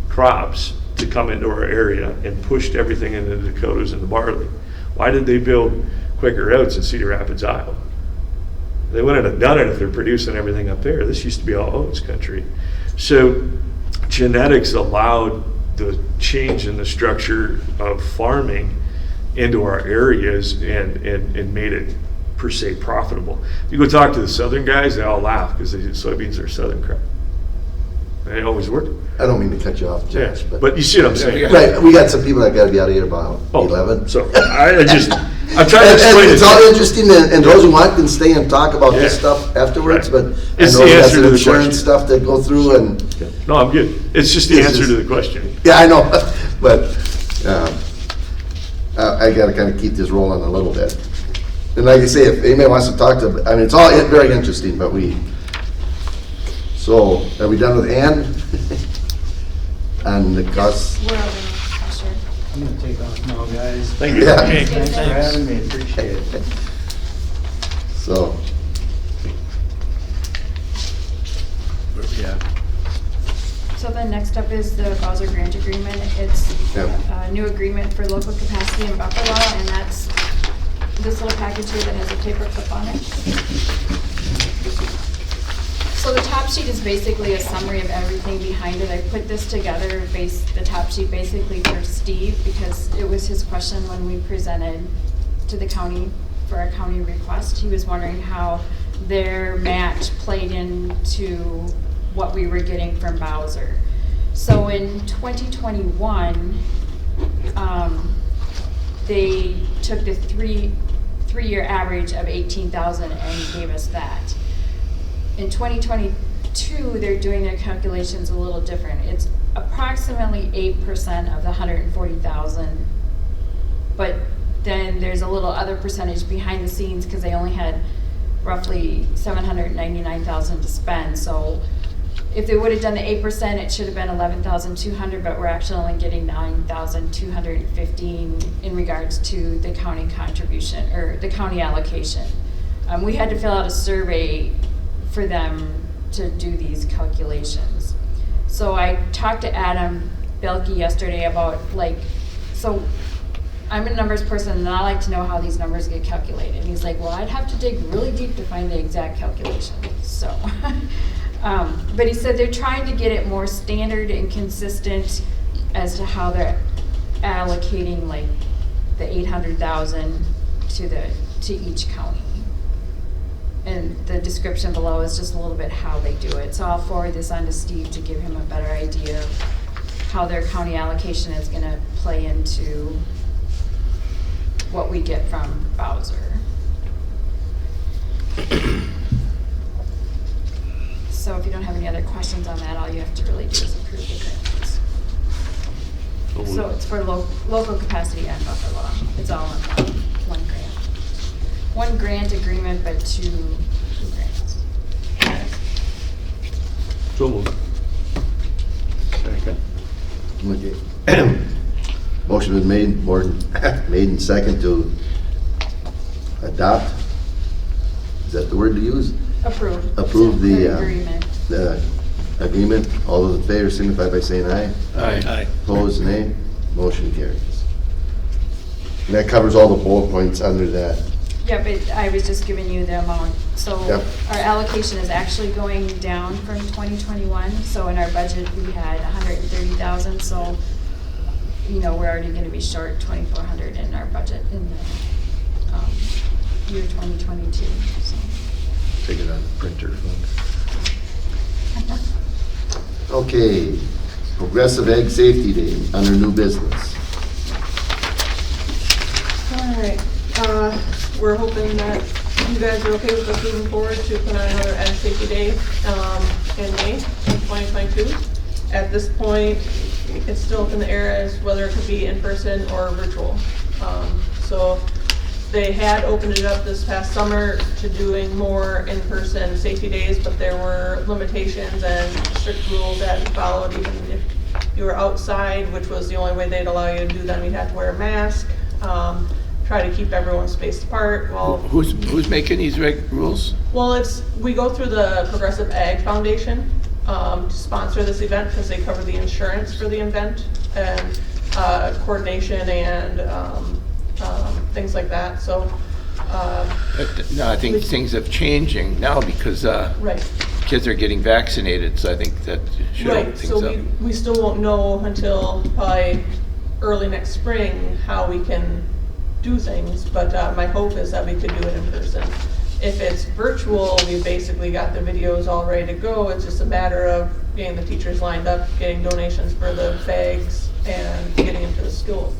crops to come into our area and pushed everything into the Dakotas and the barley. Why did they build Quaker Oats in Cedar Rapids, Iowa? They wouldn't have done it if they're producing everything up there. This used to be all oats country. So genetics allowed the change in the structure of farming into our areas and made it per se profitable. You go talk to the southern guys, they all laugh because soybeans are southern crop. They always were. I don't mean to cut you off, Josh, But you see what I'm saying? right, we got some people that gotta be out of here about 11. So I'm trying to And explain it's it. all interesting, and those who want can stay and talk about this Yeah. stuff afterwards, Right. but I It's know the we got answer some to the insurance question. stuff that go through, and, No, I'm good. It's just the It's answer just- to the question. yeah, I know, but I gotta kind of keep this rolling a little bit. And like I say, if anybody wants to talk to, it's all very interesting, but so, are we done with Ann? On the costs? We're over the pressure. I'm gonna take off now, guys. Thank you. Yeah. Okay, Thanks for thanks. having me, appreciate it. So, Yeah. So then next up is the Bowser Grant Agreement. It's Yep. a new agreement for local capacity and buffer law, and that's this little package here that has a paper clip on it. So the top sheet is basically a summary of everything behind it. I put this together, the top sheet basically for Steve, because it was his question when we presented to the county for a county request. He was wondering how their match played into what we were getting from Bowser. So in 2021, they took the three-year average of 18,000 and gave us that. In 2022, they're doing their calculations a little different. It's approximately 8% of the 140,000, but then there's a little other percentage behind the scenes because they only had roughly 799,000 to spend. So if they would have done the 8%, it should have been 11,200, but we're actually only getting 9,215 in regards to the county contribution or the county allocation. We had to fill out a survey for them to do these calculations. So I talked to Adam Belke yesterday about so I'm a numbers person and I like to know how these numbers get calculated. And he's like, well, I'd have to dig really deep to find the exact calculation. So, but he said they're trying to get it more standard and consistent as to how they're allocating the 800,000 to each county. And the description below is just a little bit how they do it. So I'll forward this on to Steve to give him a better idea of how their county allocation is gonna play into what we get from Bowser. So if you don't have any other questions on that, all you have to really do is approve the grants. So it's for local capacity and buffer law. It's all in one grant. One grant agreement, but two grants. So moved. Second. okay. Motion was made, made and second to adopt, is that the word to use? Approve. Approve the agreement. Agreement. All those in favor signify by saying aye. Aye. Opposed, nay. Motion carries. And that covers all the bullet points under that. Yeah, but I was just giving you the amount. So Yep. our allocation is actually going down from 2021. So in our budget, we had 130,000. So, we're already going to be short 2,400 in our budget in the year 2022. So. Take it on the printer fund. Okay, Progressive Ag Safety Day under new business. right, we're hoping that you guys are okay with us moving forward to put on another Ed Safety Day in May of 2022. At this point, it's still up in the air as whether it could be in person or virtual. So they had opened it up this past summer to doing more in-person safety days, but there were limitations and strict rules that had followed. Even if you were outside, which was the only way they'd allow you to do them, you'd have to wear a mask. Try to keep everyone spaced apart. Well, Who's making these rules? well, we go through the Progressive Ag Foundation to sponsor this event because they cover the insurance for the event and coordination and things like that. So. No, I think things are changing now because Right. kids are getting vaccinated, so I think that should open Right. things So up. we still won't know until probably early next spring how we can do things, but my hope is that we could do it in person. If it's virtual, we basically got the videos all ready to go. It's just a matter of getting the teachers lined up, getting donations for the bags, and getting them to the schools.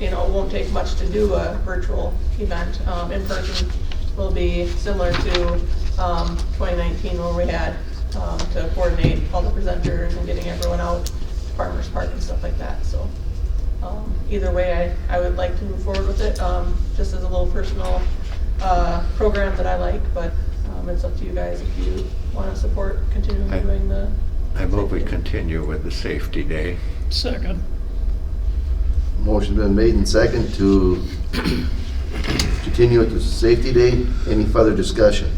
You know, it won't take much to do a virtual event. In person will be similar to 2019 where we had to coordinate all the presenters and getting everyone out to Farmers Park and stuff like that. So either way, I would like to move forward with it, just as a little personal program that I like, but it's up to you guys if you want to support continuing doing the. I move we continue with the safety day. Second. Motion been made and second to continue with the safety day. Any further discussion?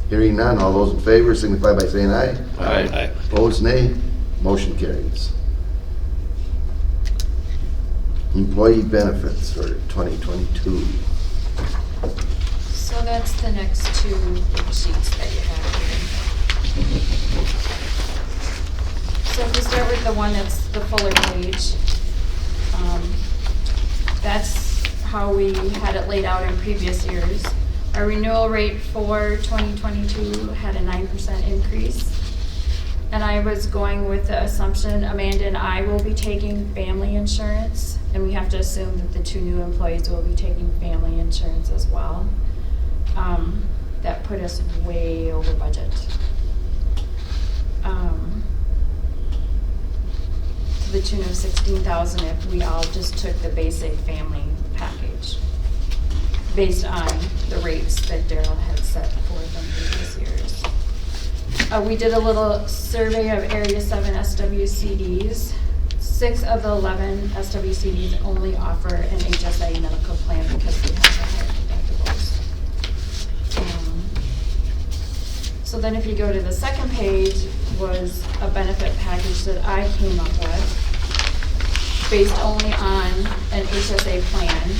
Hearing none, all those in favor signify by saying aye. Aye. Opposed, nay. Motion carries. Employee benefits for 2022. So that's the next two sheets that you have here. So if we start with the one that's the fuller page, that's how we had it laid out in previous years. Our renewal rate for 2022 had a 9% increase. And I was going with the assumption Amanda and I will be taking family insurance, and we have to assume that the two new employees will be taking family insurance as well. That put us way over budget. To the tune of $16,000 if we all just took the basic family package, based on the rates that Daryl had set for them previous years. We did a little survey of Area 7 SWCDs. 6 of the 11 SWCDs only offer an HSA medical plan because we have the higher deductibles. So then if you go to the second page was a benefit package that I came up with based only on an HSA plan,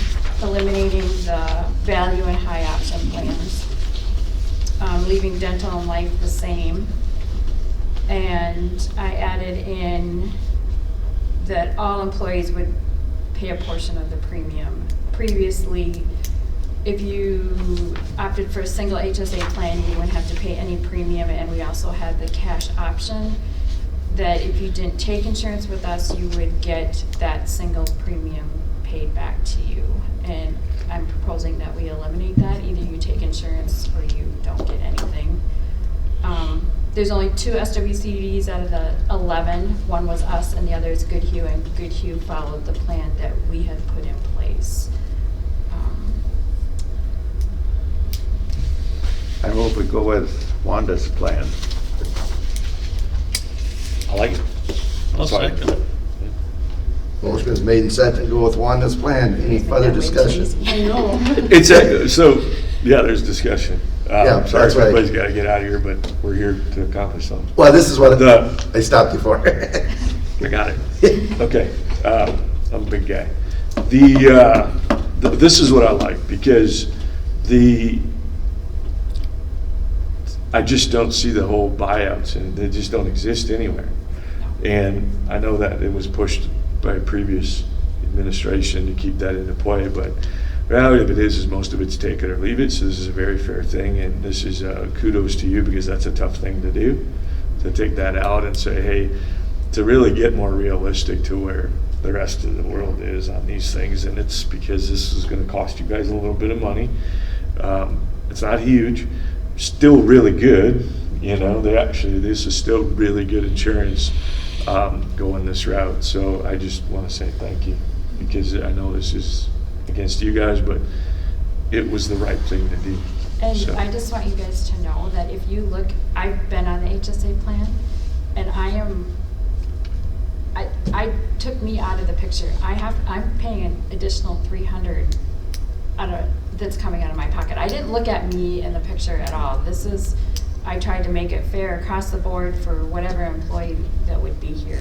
eliminating the value and high option plans, leaving dental and life the same. And I added in that all employees would pay a portion of the premium. Previously, if you opted for a single HSA plan, you wouldn't have to pay any premium, and we also had the cash option that if you didn't take insurance with us, you would get that single premium paid back to you. And I'm proposing that we eliminate that. Either you take insurance or you don't get anything. There's only 2 SWCDs out of the 11. One was us and the other is Good Hue, and Good Hue followed the plan that we had put in place. I move we go with Wanda's plan. I like it. I'll second it. Motion is made and second to go with Wanda's plan. Any further discussion? I know. It's so, yeah, there's discussion. Yeah, Sorry, that's right. everybody's got to get out of here, but we're here to accomplish something. Well, this is what The- I stopped you for. I got it. Okay, I'm a big guy. This is what I like, because I just don't see the whole buyouts, and they just don't exist anywhere. And I know that it was pushed by a previous administration to keep that into play, but reality of it is most of it's take it or leave it. So this is a very fair thing, and this is kudos to you, because that's a tough thing to do, to take that out and say, hey, to really get more realistic to where the rest of the world is on these things, and it's because this is gonna cost you guys a little bit of money. It's not huge, still really good, you know, this is still really good insurance, going this route. So I just wanna say thank you, because I know this is against you guys, but it was the right thing to do. And So- I just want you guys to know that if you look, I've been on the HSA plan, and I took me out of the picture. I'm paying an additional $300 that's coming out of my pocket. I didn't look at me in the picture at all. I tried to make it fair across the board for whatever employee that would be here.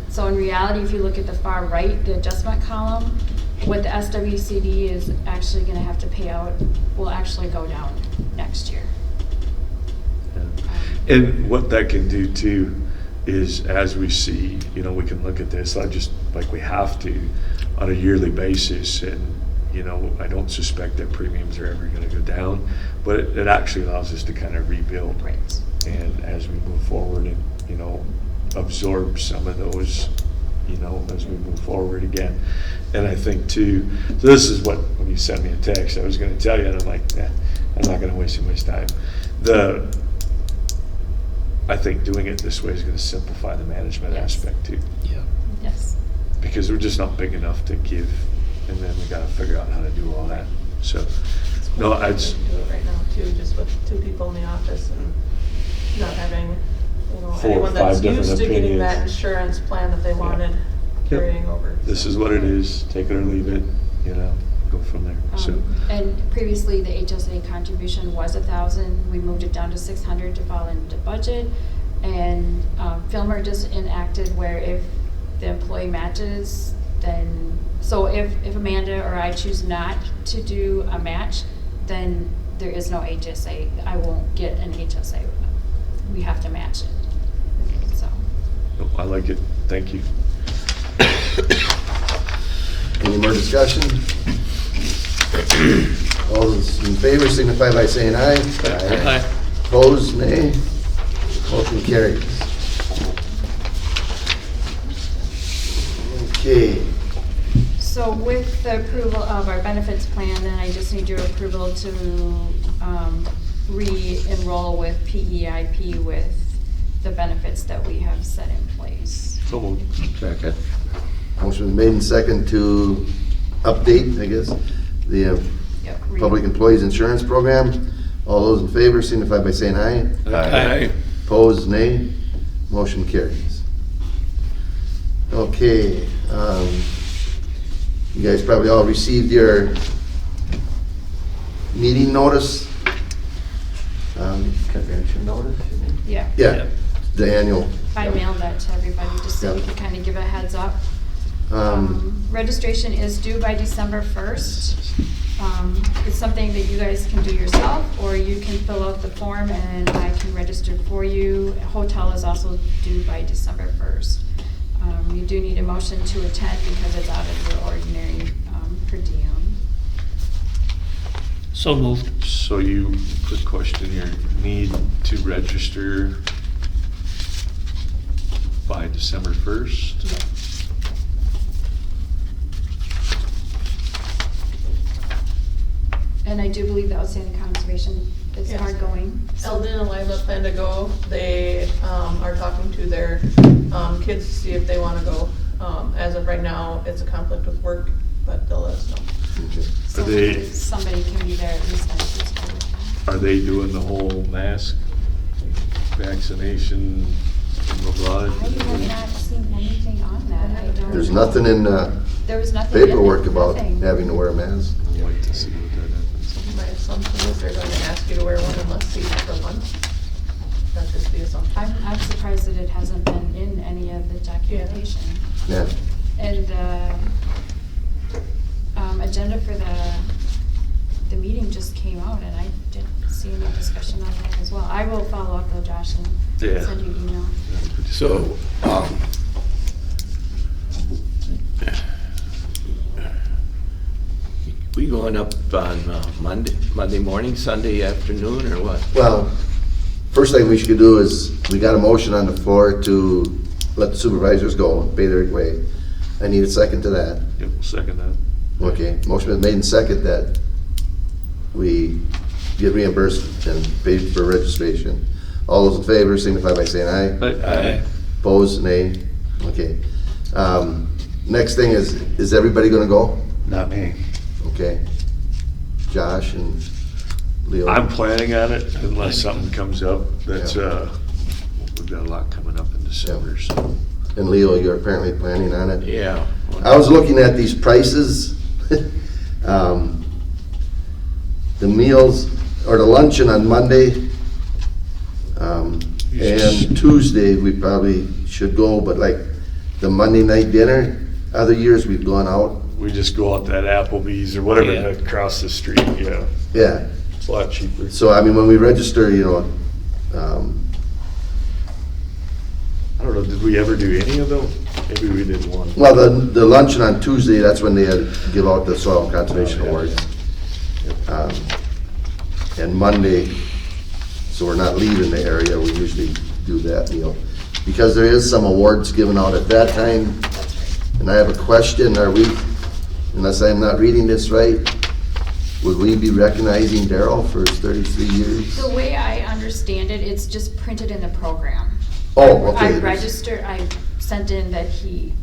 So in reality, if you look at the far right, the adjustment column, what the SWCD is actually gonna have to pay out will actually go down next year. And what that can do too is, as we see, you know, we can look at this, not just like we have to, on a yearly basis, and, you know, I don't suspect that premiums are ever gonna go down, but it actually allows us to kind of rebuild. Right. And as we move forward and, you know, absorb some of those, you know, as we move forward again. And I think too, so this is what, when you sent me a text, I was gonna tell you, and I'm like, I'm not gonna waste too much time. I think doing it this way is gonna simplify the management Yes. aspect too. Yeah. Yes. Because we're just not big enough to give, and then we gotta figure out how to do all that. So, no, I do it right now too, just with 2 people in the office and not having, you know, 4 or anyone 5 that's different used to getting that opinions. insurance plan that they wanted carrying over. this is what it is, take it or leave it, you know, go from there, so. And previously, the HSA contribution was 1,000. We moved it down to 600 to fall into budget. And Filmer just enacted where if the employee matches, then, so if Amanda or I choose not to do a match, then there is no HSA. I won't get an HSA. We have to match it, so. No, I like it, thank you. Any more discussion? All those in favor signify by saying aye. Aye. Opposed, nay. Motion carries. Okay. So with the approval of our benefits plan, then I just need your approval to re-enroll with PEIP with the benefits that we have set in place. So moved. Second. Motion was made and second to update, I guess, the Yep, Public Employees Insurance Program. All those in favor signify by saying aye. Aye. Opposed, nay. Motion carries. Okay, you guys probably all received your meeting notice. Convention notice, you mean? Yeah. Yeah, the annual. I mailed that to everybody just so we Yep. could kind of give a heads up. Um, Registration is due by December 1st. It's something that you guys can do yourself, or you can fill out the form and I can register for you. Hotel is also due by December 1st. You do need a motion to attend because it's out of your ordinary per diem. So moved. So you, quick question here, need to register by December 1st? And I do believe the outstanding conservation is Yes. hard-going. Eldon and Lila plan to go. They are talking to their kids to see if they want to go. As of right now, it's a conflict with work, but they'll let us know. okay. So they- somebody can be there at least on Tuesday. Are they doing the whole mask vaccination, blah, blah, I blah? have not seen anything on that. I don't. There's nothing in There was nothing. in it, paperwork about nothing. having to wear a mask. I'll wait to see what that happens. My assumption is they're going to ask you to wear one unless seen for a month. That's just the assumption. I'm surprised that it hasn't been in any of the documentation. Yeah. And the agenda for the meeting just came out and I didn't see any discussion on that as well. I will follow up though, Josh, and Yeah. send you an email. So, we going up on Monday morning, Sunday afternoon, or what? Well, first thing we should do is, we got a motion on the floor to let the supervisors go, pay their way. I need a second to that. Yep, second that. Okay, motion been made and second that we get reimbursed and paid for registration. All those in favor signify by saying aye. Aye. Opposed, nay. Okay. Next thing is everybody gonna go? Not me. Okay. Josh and Leo? I'm planning on it unless something comes up. That's, we've got a lot coming up in December, so. And Leo, you're apparently planning on it? Yeah. I was looking at these prices. The meals, or the luncheon on Monday, and Tuesday, we probably should go, but like the Monday night dinner, other years we've gone out. We just go out to that Applebee's or whatever Yeah. across the street, yeah. Yeah, It's a lot cheaper. so I mean, when we register, you know, I don't know, did we ever do any of them? Maybe we did one. well, the luncheon on Tuesday, that's when they had give out the soil conservation awards. And Monday, so we're not leaving the area, we usually do that meal. Because there is some awards given out at that time, That's right. and I have a question, are we, unless I'm not reading this right, would we be recognizing Darrell for his 33 years? The way I understand it, it's just printed in the program. Oh, okay. I registered, I sent in that he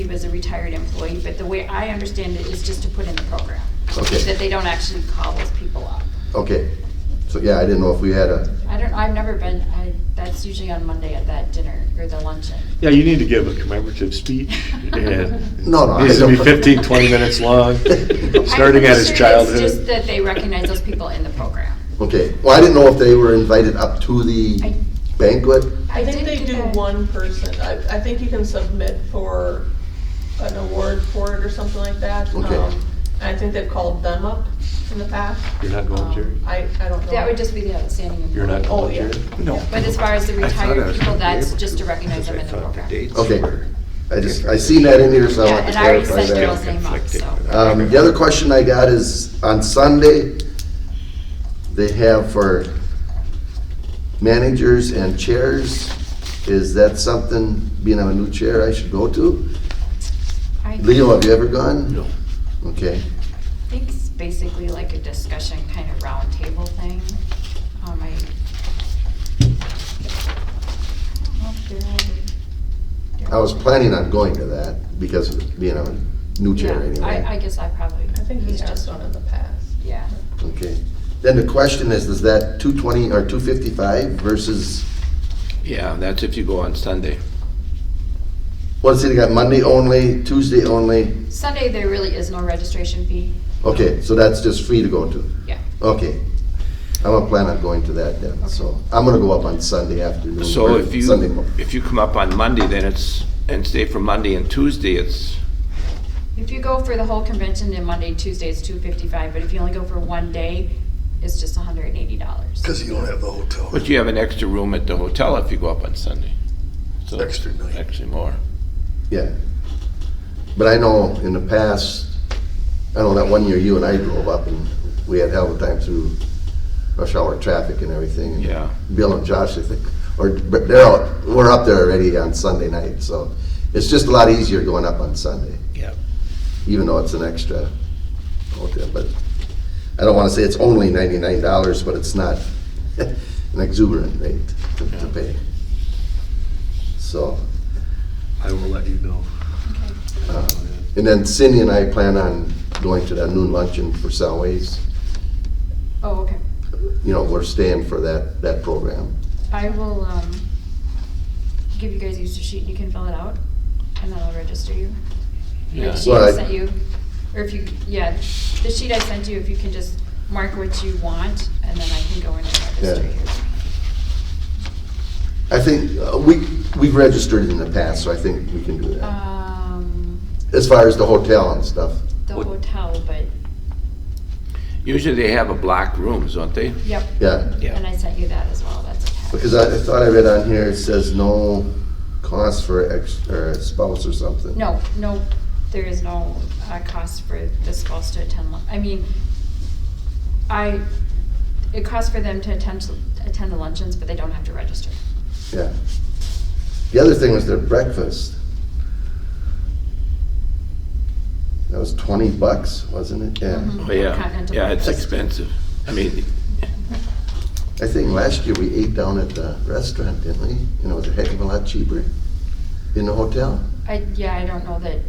was a retired employee, but the way I understand it is just to put in the program. Okay. That they don't actually call those people up. Okay, so yeah, I didn't know if we had a, I've never been, that's usually on Monday at that dinner or the luncheon. Yeah, you need to give a commemorative speech and No, I needs to be don't. 15, 20 minutes long, starting at his It's just childhood. that they recognize those people in the program. okay. Well, I didn't know if they were invited up to the I- banquet. I think did they get do that. one person. I think you can submit for an award for it or something like that. Okay. I think they've called them up in the past. You're not going, Jerry? I don't know. That would just be the outstanding employee. You're not Oh, going, yeah. Jerry? No. But as far as the I thought I retired was people, gonna be that's able just to recognize them in because the I thought program. dates Okay. were I seen that in here, so I Yeah, want to and I already clarify sent that. Daryl's name up, Conflicting so. with that. The other question I got is, on Sunday, they have for managers and chairs, is that something, being I'm a new chair, I should go to? Leo, have you ever gone? No. Okay, I think it's basically like a discussion kind of round table thing. I don't know if Daryl I was planning on going to that, because of being a new chair Yeah, I anyway. guess I probably. I think it he was has just done in the past. Yeah. Okay, then the question is that 220 or 255 versus, Yeah, that's if you go on Sunday. what is it, you got Monday only, Tuesday only? Sunday, there really is no registration fee. Okay, so that's just free to go to? Yeah. Okay. I'm gonna plan on going to that then, so I'm gonna go up on Sunday afternoon. So or if Sunday morning. you come up on Monday, then and stay for Monday and Tuesday, it's, If you go for the whole convention, then Monday, Tuesday, it's $255, but if you only go for one day, it's just $180. Because you don't have the hotel. but you have an extra room at the hotel if you go up on Sunday. So Extra night. Actually more. Yeah. But I know in the past, I know that one year you and I drove up and we had hell of a time through rush hour traffic and everything. And Yeah. Bill and Josh, I think, or Daryl, we're up there already on Sunday night, so it's just a lot easier going up on Sunday. Yeah. Even though it's an extra hotel, but I don't wanna say it's only $99, but it's not an exuberant rate to pay. So, I will let you know. and then Cindy and I plan on going to that noon luncheon for Salways. Oh, okay. You know, we're staying for that program. I will, give you guys a user sheet, you can fill it out, and then I'll register you. Yeah. The sheet Well, I I- sent you, or if you, yeah, the sheet I sent you, if you can just mark what you want, and then I can go in and register Yeah. you. I think, we've registered in the past, so I think we can do that. As far as the hotel and stuff. The hotel, but, Usually they have a block rooms, don't they? yep. Yeah, And I sent you that as well, that's attached. because I thought I read on here, it says no cost for or a spouse or something. No, there is no cost for the spouse to attend, it costs for them to attend the luncheons, but they don't have to register. Yeah. The other thing was their breakfast. That was $20, wasn't it? Yeah. Mhm. Oh, yeah, Continental yeah, it's breakfast. expensive. I mean, I think last year we ate down at the restaurant, didn't we? You know, it was a heck of a lot cheaper in the hotel. Yeah, I don't know that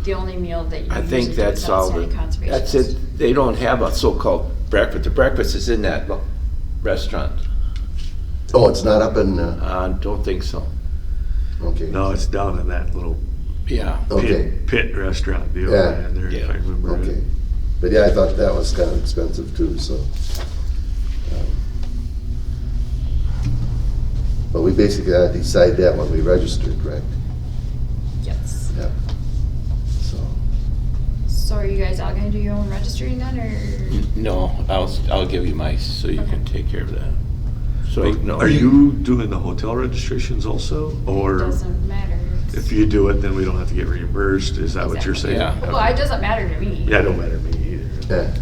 the only meal that you I think usually do that's is all, outstanding conservation. that's it. They don't have a so-called breakfast. The breakfast is in that restaurant. Oh, it's not up in, Don't think so. okay. No, it's down in that little Yeah. Okay, pit restaurant deal Yeah. they had there, if Yeah. I remember okay. right. But yeah, I thought that was kind of expensive too, so. But we basically had to decide that when we registered, correct? Yes. Yeah. So, So are you guys all gonna do your own registering then, or? No, I'll give you my, so you can take care of that. So, no. Are you doing the hotel registrations also, or Doesn't matter. if you do it, then we don't have to get reimbursed? Is that what you're saying? Exactly. Well, it doesn't matter to me. Yeah, it don't matter to me either. yeah,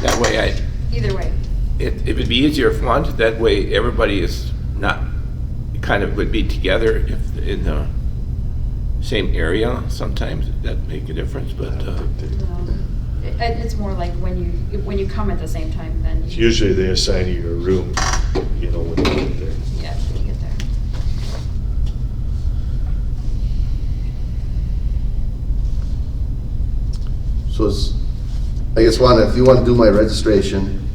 That way Either way. it would be easier if one, that way everybody is not, kind of would be together if in the same area. Sometimes that make a difference, but, It's more like when you come at the same time, then you, Usually they assign you a room, you know, when you get there. yeah, when you get there. so it's, I guess, Wanda, if you want to do my registration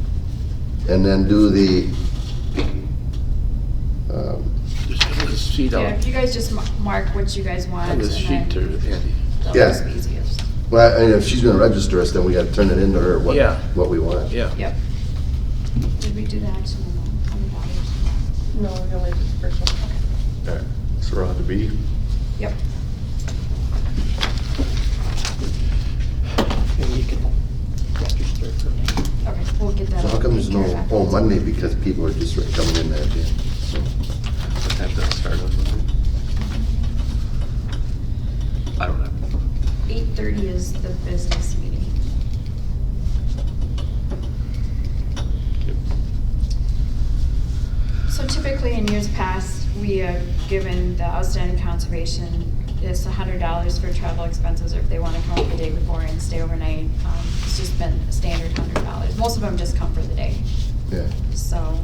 and then do the, just have this sheet Yeah, out, if you guys just mark what you guys want, have and this sheet to then Andy. that'll Yeah. just be easiest. well, and if she's gonna register us, then we gotta turn it into her, Yeah. what we want. Yeah. Yep. Did we do the action on the $100? No, we only did the first one. All right, so we're on to B. Yep. And you can register for me. Okay, we'll get that. So how come there's no, taken care of oh, afterwards. Monday, because people are just coming in that day, so. What time does that start on Monday? I don't know. 8:30 is the business meeting. So typically in years past, we have given the outstanding conservation this $100 for travel expenses, or if they want to come up the day before and stay overnight. It's just been a standard $100. Most of them just come for the day, Yeah, so.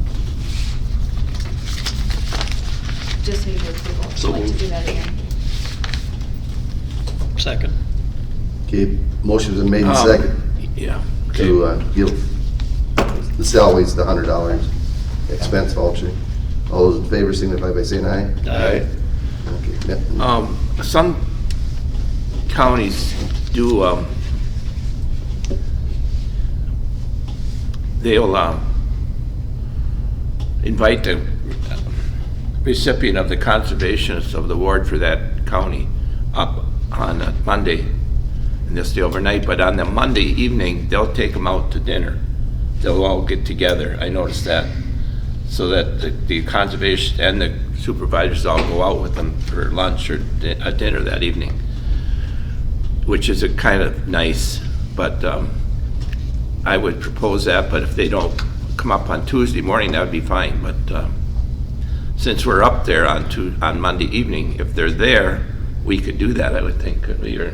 Just need your approval if So you'd like to moved. do that again. Second. okay, motion's been made and Um, second Yeah. to, give the salaries the $100 expense voucher. All those in favor signify by saying aye. Aye. Okay, yeah. Some counties do, they'll, invite the recipient of the conservationist of the award for that county up on a Monday, and they'll stay overnight, but on the Monday evening, they'll take them out to dinner. They'll all get together, I noticed that, so that the conservation and the supervisors all go out with them for lunch or a dinner that evening, which is a kind of nice, but I would propose that, but if they don't come up on Tuesday morning, that would be fine, but since we're up there on Monday evening, if they're there, we could do that, I would think, could we, or,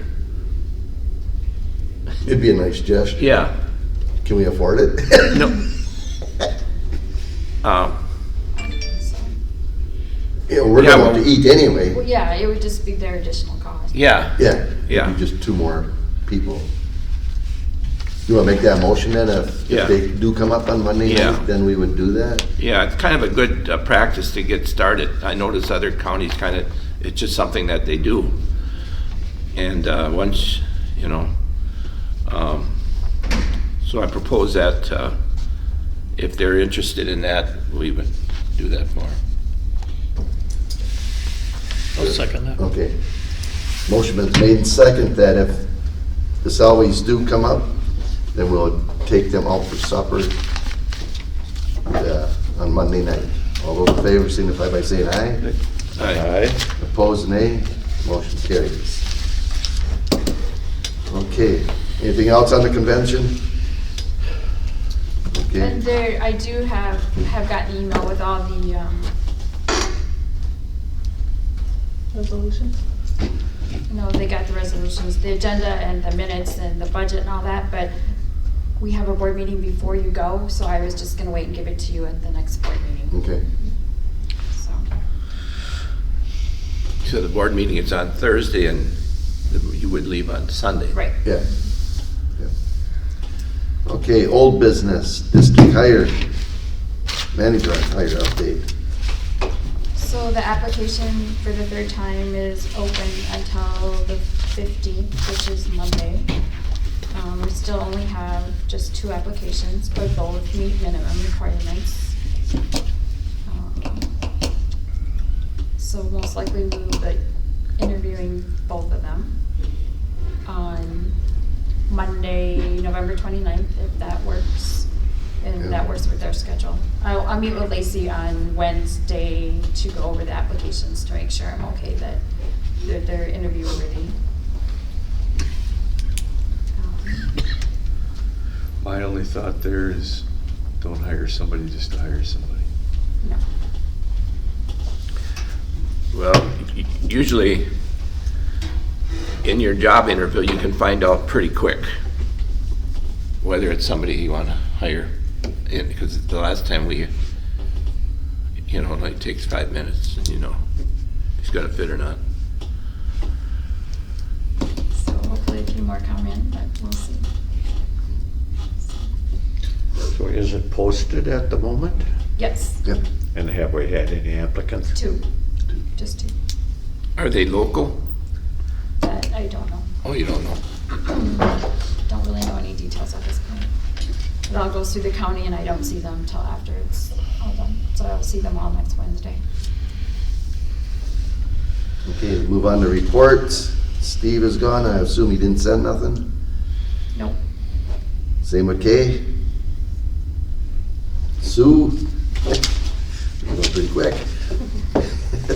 It'd be a nice gesture. yeah, Can we afford it? no. You know, we're Yeah, going to well- eat anyway. Well, yeah, it would just be their additional cost. Yeah, Yeah. Yeah. It'd be just two more people. You wanna make that motion then, if Yeah. they do come up on Monday Yeah. night, then we would do that? yeah, it's kind of a good practice to get started. I notice other counties kind of, it's just something that they do. And once, you know, so I propose that if they're interested in that, we would do that for them. I'll second that. Okay. Motion been made and second that if the salaries do come up, then we'll take them out for supper on Monday night. All those in favor signify by saying aye. Aye. Opposed, nay. Motion carries. Okay, anything else on the convention? Okay, And there, I do have gotten an email with all the, Resolutions? you know, they got the resolutions, the agenda and the minutes and the budget and all that, but we have a board meeting before you go, so I was just gonna wait and give it to you at the next board meeting, Okay. so. So the board meeting is on Thursday and you would leave on Sunday. Right. Yeah. Yeah. Okay, old business, district hire, manager hire update. So the application for the third time is open until the 15th, which is Monday. We still only have just 2 applications, but both meet minimum requirements. So most likely we will be interviewing both of them on Monday, November 29th, if that works. And Yeah. that works with their schedule. I'll meet with Lacey on Wednesday to go over the applications to make sure I'm okay that they're interview ready. My only thought there is, don't hire somebody just to hire somebody. No. Well, usually in your job interview, you can find out pretty quick whether it's somebody you want to hire. Because the last time it only takes 5 minutes and he's got a fit or not. So hopefully a few more come in, but we'll see. So is it posted at the moment? Yes, Yep. And have we had any applicants? 2. Just 2. Are they local? That I don't know. Oh, you don't know. Don't really know any details at this point. It all goes through the county and I don't see them till after it's all done. So I'll see them all next Wednesday. Okay, move on to reports. Steve is gone, I assume he didn't send nothing? Nope. Same with Kay? Sue? Going pretty quick.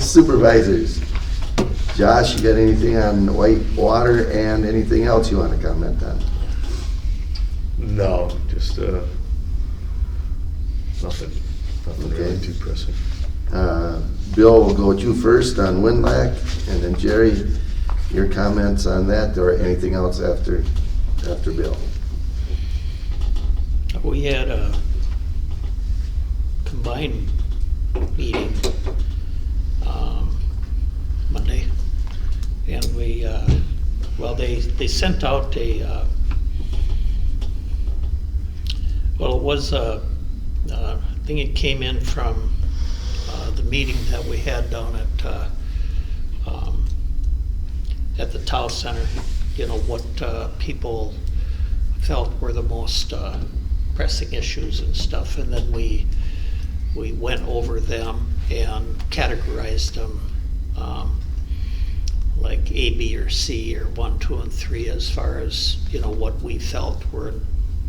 Supervisors. Josh, you got anything on white water and anything else you want to comment on? No, just, nothing really Okay. too pressing. Bill, we'll go with you first on Winlac, and then Jerry, your comments on that, or anything else after Bill? We had a combined meeting Monday, and we, they sent out a, well, it was I think it came in from the meeting that we had down at the Tao Center, what people felt were the most pressing issues and stuff, and then we went over them and categorized them like A, B, or C, or 1, 2, and 3 as far as what we felt were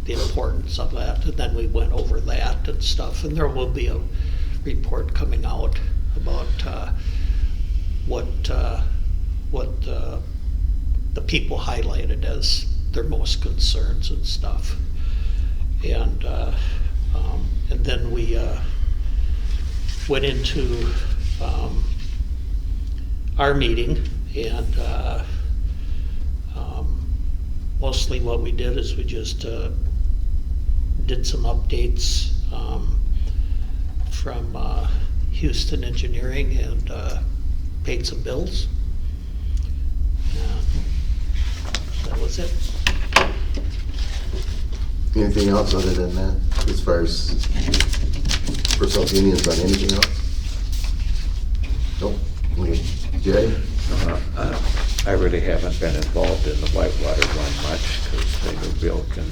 the importance of that, and then we went over that and stuff, and there will be a report coming out about what the people highlighted as their most concerns and stuff, and then we went into our meeting, and mostly what we did is we just did some updates from Houston Engineering and paid some bills. That was it. Anything else other than that, as far as personal opinions on anything else? Nope. Okay. Jerry? I really haven't been involved in the Whitewater one much, because I know Bill can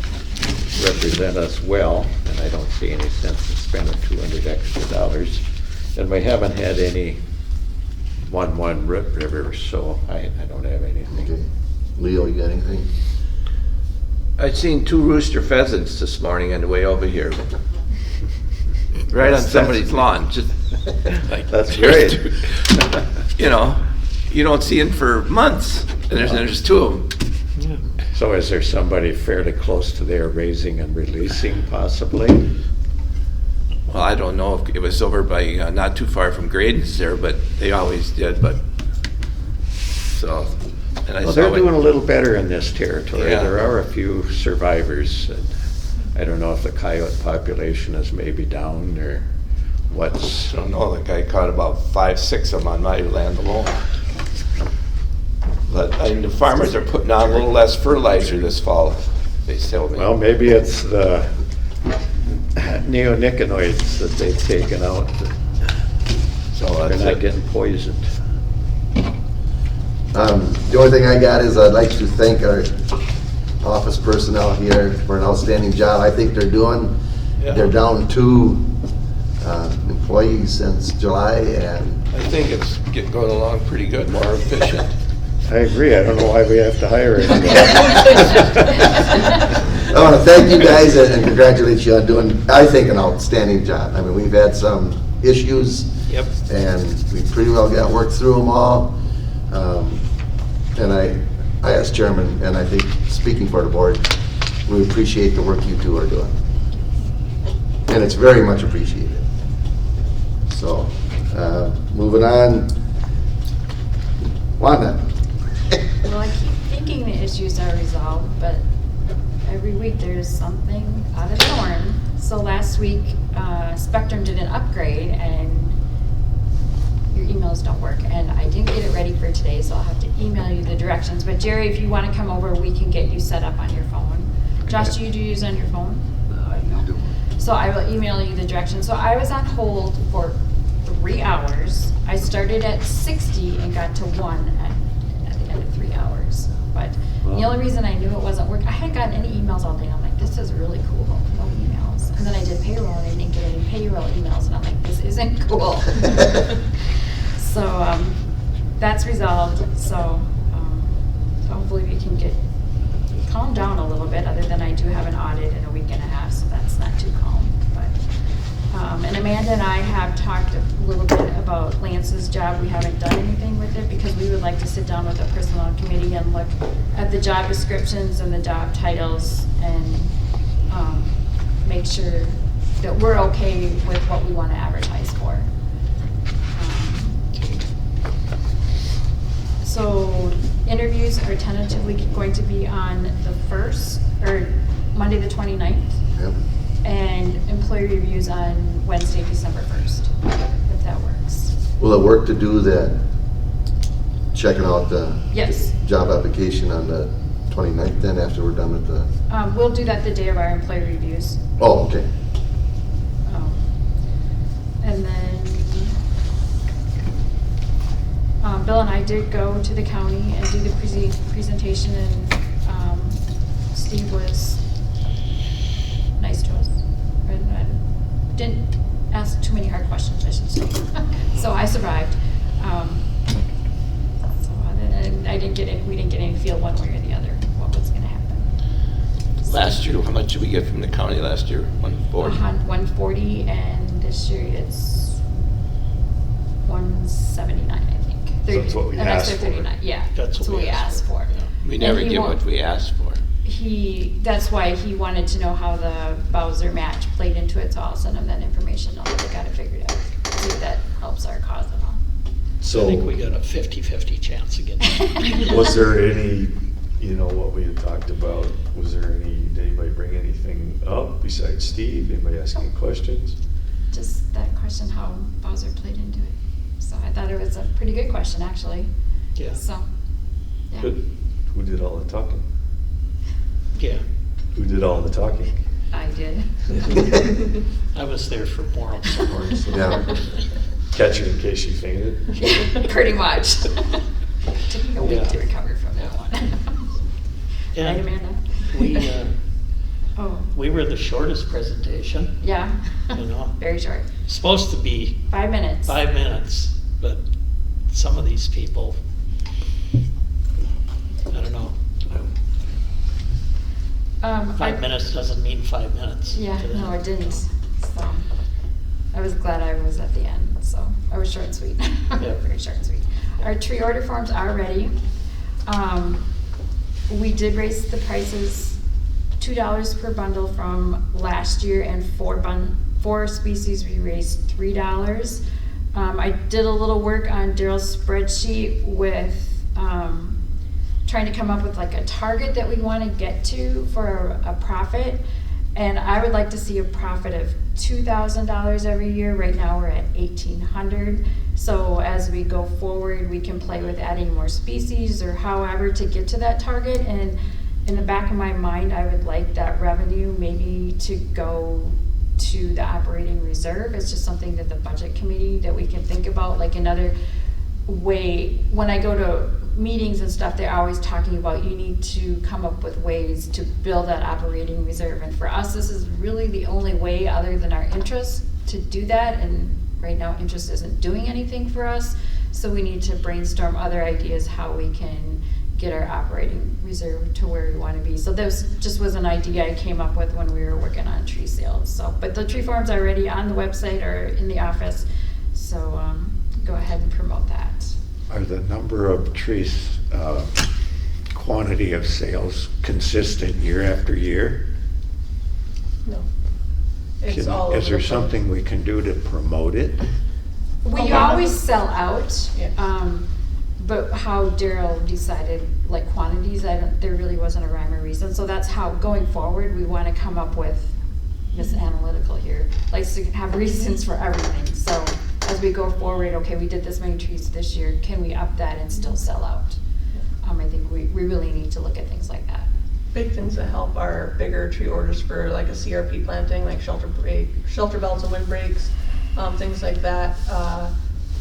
represent us well, and I don't see any sense in spending $200 extra. And we haven't had any 1-1 Root River, so I don't have anything. Okay. Leo, you got anything? I'd seen 2 rooster pheasants this morning on the way over here. Right on somebody's lawn, just like. That's great. You don't see them for months, and there's 2 of them. Yeah. So is there somebody fairly close to there raising and releasing possibly? Well, I don't know if it was over by, not too far from Graydon's there, but they always did, but, so, And I Well, saw they're it. doing a little better in this territory. Yeah. There are a few survivors. I don't know if the coyote population is maybe down or what's. I don't know, the guy caught about 5, 6 of them on my land alone. But the farmers are putting on a little less fertilizer this fall, they tell me. Well, maybe it's the neonicotinoids that they've taken out. So They're that's not it. getting poisoned. The only thing I got is I'd like to thank our office personnel here for an outstanding job I think they're doing. Yeah. They're down 2 employees since July, and I think it's going along pretty good, more efficient. I agree. I don't know why we have to hire anyone. I want to thank you guys and congratulate you on doing, I think, an outstanding job. I mean, we've had some issues. Yep. And we pretty well got worked through them all. And I as chairman, and I think speaking for the board, we appreciate the work you two are doing. And it's very much appreciated. So, moving on. Wanda? Well, I keep thinking the issues are resolved, but every week there's something out of the norm. So last week, Spectrum did an upgrade and your emails don't work. And I didn't get it ready for today, so I'll have to email you the directions. But Jerry, if you want to come over, we can get you set up on your phone. Josh, do you use on your phone? I do. So I will email you the directions. So I was on hold for 3 hours. I started at 60 and got to 1 at the end of 3 hours. But the only reason I knew it wasn't working, I hadn't gotten any emails all day. I'm like, this is really cool, no emails. And then I did payroll and I didn't get any payroll emails and I'm like, this isn't cool. So that's resolved. So hopefully we can get calmed down a little bit, other than I do have an audit in a week and a half, so that's not too calm. But and Amanda and I have talked a little bit about Lance's job. We haven't done anything with it because we would like to sit down with the personnel committee and look at the job descriptions and the job titles and make sure that we're okay with what we want to advertise for. So interviews are tentatively going to be on the 1st, or Monday the 29th. Yep. And employee reviews on Wednesday, December 1st, if that works. Will it work to do that, checking out the Yes. job application on the 29th then, after we're done with the, We'll do that the day of our employee reviews. oh, okay. And then Bill and I did go to the county and do the presentation, and Steve was nice to us. And didn't ask too many hard questions, I should say. So I survived. We didn't get any feel one way or the other what was going to happen. Last year, how much did we get from the county last year? 140? 140, and this year it's 179, I think. So that's what we An extra asked for. 39, yeah. That's what we asked for. We never And he get won't- what we asked for. That's why he wanted to know how the Bowser match played into it, so I'll send him that information, now that we got it figured out. See if that helps our cause at all. I think we got a 50-50 chance of getting it. Was there any, what we had talked about, did anybody bring anything up besides Steve? Anybody asking questions? Just that question, how Bowser played into it. So I thought it was a pretty good question, actually. Yeah. So, yeah. Good. Who did all the talking? Yeah, Who did all the talking? I did. I was there for moral support. So. Yeah. Catch her in case she fainted? Pretty much. Took me a week Yeah. to recover from that one. Yeah. Right, Amanda? We, we were the shortest presentation, Yeah. you know. Very short. Supposed to be 5 minutes. 5 minutes, but some of these people, I don't know. 5 minutes doesn't mean 5 minutes. Yeah, to them. no, it didn't. So I was glad I was at the end. So I was short and sweet. Yep. Very short and sweet. Our tree order forms are ready. We did raise the prices $2 per bundle from last year, and four species we raised $3. I did a little work on Daryl's spreadsheet with trying to come up with like a target that we want to get to for a profit. And I would like to see a profit of $2,000 every year. Right now we're at $1,800. So as we go forward, we can play with adding more species or however to get to that target. And in the back of my mind, I would like that revenue maybe to go to the operating reserve. It's just something that the budget committee that we can think about, like another way. When I go to meetings and stuff, they're always talking about you need to come up with ways to build that operating reserve. And for us, this is really the only way other than our interest to do that. And right now, interest isn't doing anything for us. So we need to brainstorm other ideas how we can get our operating reserve to where we want to be. So this just was an idea I came up with when we were working on tree sales. So, but the tree farms are already on the website or in the office. So go ahead and promote that. Are the number of trees, quantity of sales consistent year after year? No. It's all over Is there the place. something we can do to promote it? We Okay. always sell out, Yeah. but how Daryl decided like quantities, there really wasn't a rhyme or reason. So that's how, going forward, we want to come up with this analytical here, likes to have reasons for everything. So as we go forward, okay, we did this many trees this year, can we up that and still sell out? I think we really need to look at things like that. Big things that help are bigger tree orders for like a CRP planting, like shelter belts and windbreaks, things like that.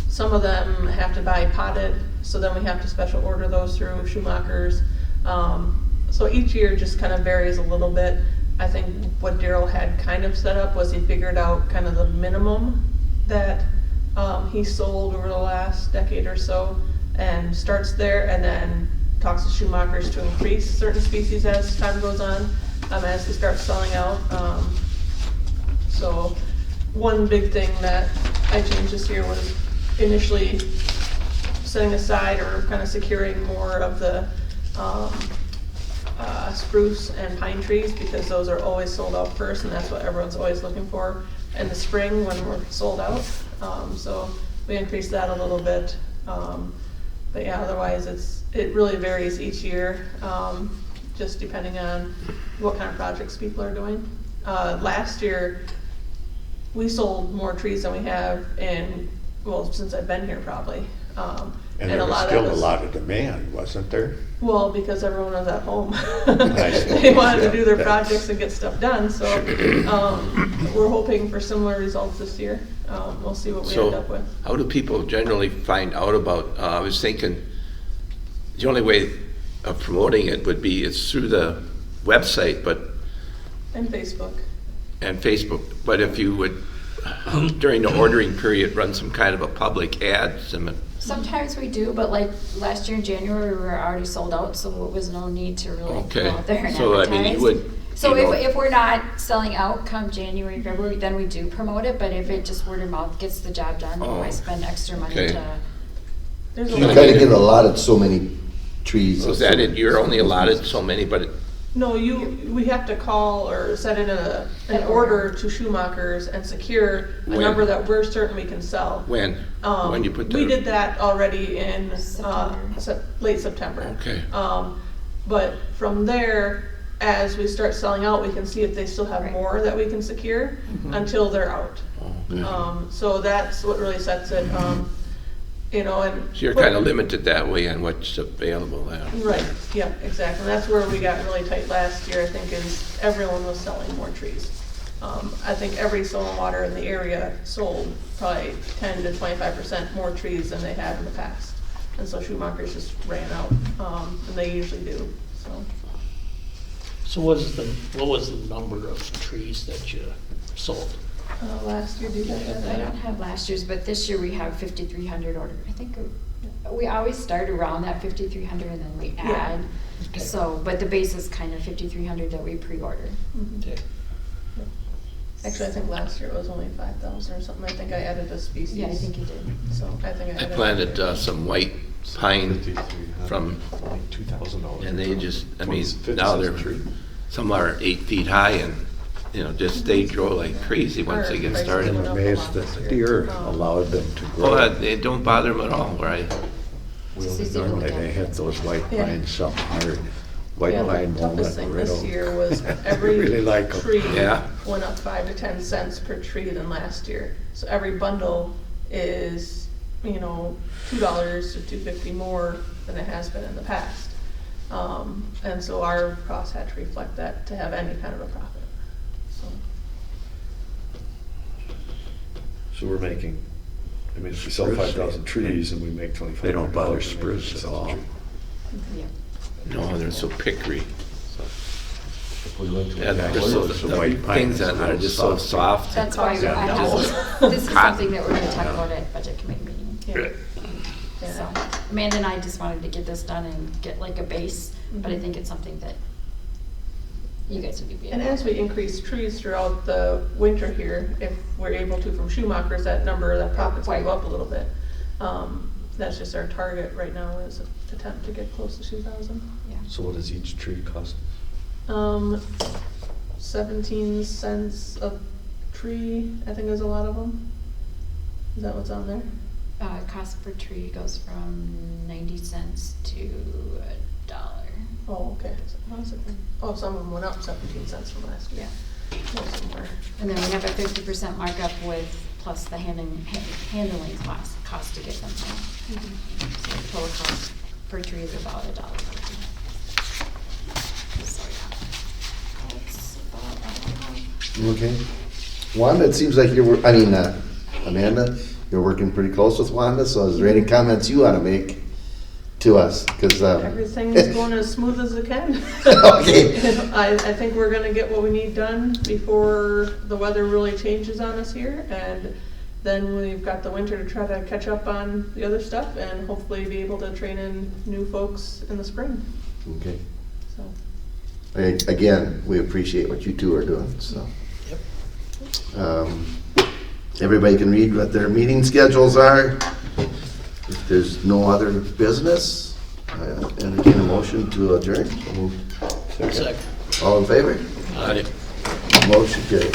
Some of them have to buy potted, so then we have to special order those through Schumacher's. So each year just kind of varies a little bit. I think what Daryl had kind of set up was he figured out kind of the minimum that he sold over the last decade or so, and starts there and then talks to Schumacher's to increase certain species as time goes on, as he starts selling out. So one big thing that I changed this year was initially setting aside or kind of securing more of the spruce and pine trees, because those are always sold out first, and that's what everyone's always looking for in the spring when we're sold out. So we increased that a little bit. But yeah, otherwise it really varies each year, just depending on what kind of projects people are doing. Last year, we sold more trees than we have since I've been here probably. And there was still a lot of demand, wasn't there? Well, because everyone was at home. I see. They wanted to do their Yeah. projects and get stuff done, so we're hoping for similar results this year. We'll see what we end up with. So how do people generally find out about, I was thinking, the only way of promoting it would be, it's through the website, And Facebook. and Facebook, but if you would, during the ordering period, run some kind of a public ad, Sometimes we do, but like last year in January, we were already sold out, so there was no need to really Okay. go out there and So, I advertise. mean, you would, So you know- if we're not selling out come January, February, then we do promote it, but if it just word of mouth gets the job done, Oh, why spend extra money okay. to? There's a You lot. gotta get allotted so many trees. so is that it, you're only allotted so many, but No, we have to call or set in an order to Schumacher's and secure a When? number that we're certain we can sell. when you put that? We did that already in September. late September. Okay. But from there, as we start selling out, we can see if they still have Right. more that we can secure until they're out. So that's what really sets it, and. So you're kind of limited that way on what's available there. Right, yeah, exactly. That's where we got really tight last year, I think, is everyone was selling more trees. I think every soil and water in the area sold probably 10 to 25% more trees than they had in the past. And so Schumacher's just ran out, and they usually do, so. So what was the number of trees that you sold? Last year, did you have I don't that? have last year's, but this year we have 5,300 ordered. I think we always start around that 5,300 and then we Yeah. add. So, but the base is kind of 5,300 that we pre-order. Okay. Actually, I think last year it was only 5,000 or something. I think I added a species. Yeah, I think you did. So I think I I added. planted some white pine from, $2,000. and they just, I mean, now they're, some are 8 feet high and, just they grow like crazy once they get started. I'm amazed that the deer allowed them to grow. Well, they don't bother them at all where I, Just easy to look Normally at. they hit those white Yeah. pines something hard. White Yeah, pine, the toughest walnut, thing riddle. this year was Really every like 'em. tree Yeah. went up 5 to 10 cents per tree than last year. So every bundle is, $2 to $2.50 more than it has been in the past. And so our costs had to reflect that to have any kind of a profit, so. So we're making, if we sell Spruce. 5,000 trees and we make 25. They don't bother spruce at all. Yeah. No, they're so pickery. If we went to Yeah, a they're nice so, place, the the white pine things is a that are little just so softer. soft. That's why Yeah, I double. this is something that we're gonna talk about at budget committee meeting. Right. So Yeah. Amanda and I just wanted to get this done and get like a base, but I think it's something that you guys would be. And as we increase trees throughout the winter here, if we're able to from Schumacher's, that profit's gonna go up a little bit. That's just our target right now, is to attempt to get close to 2,000. Yeah. So what does each tree cost? 17 cents a tree, I think is a lot of them. Is that what's on there? Cost per tree goes from 90 cents to $1. Oh, okay. Oh, some of them went up 17 cents from last year. Most of them were. And then we have a 50% markup with, plus the handling cost to get them home. So the total cost per tree is about $1 per tree. So yeah, that's about all I have. Okay. Wanda, it seems like Amanda, you're working pretty close with Wanda, so is there any comments you want to make to us? Because Everything's going as smooth as it can. Okay. I think we're gonna get what we need done before the weather really changes on us here, and then we've got the winter to try to catch up on the other stuff, and hopefully be able to train in new folks in the spring, Okay. so. Again, we appreciate what you two are doing, so. Yep. Everybody can read what their meeting schedules are. If there's no other business, I entertain a motion to adjourn. Second. All in favor? Aye. Motion carries.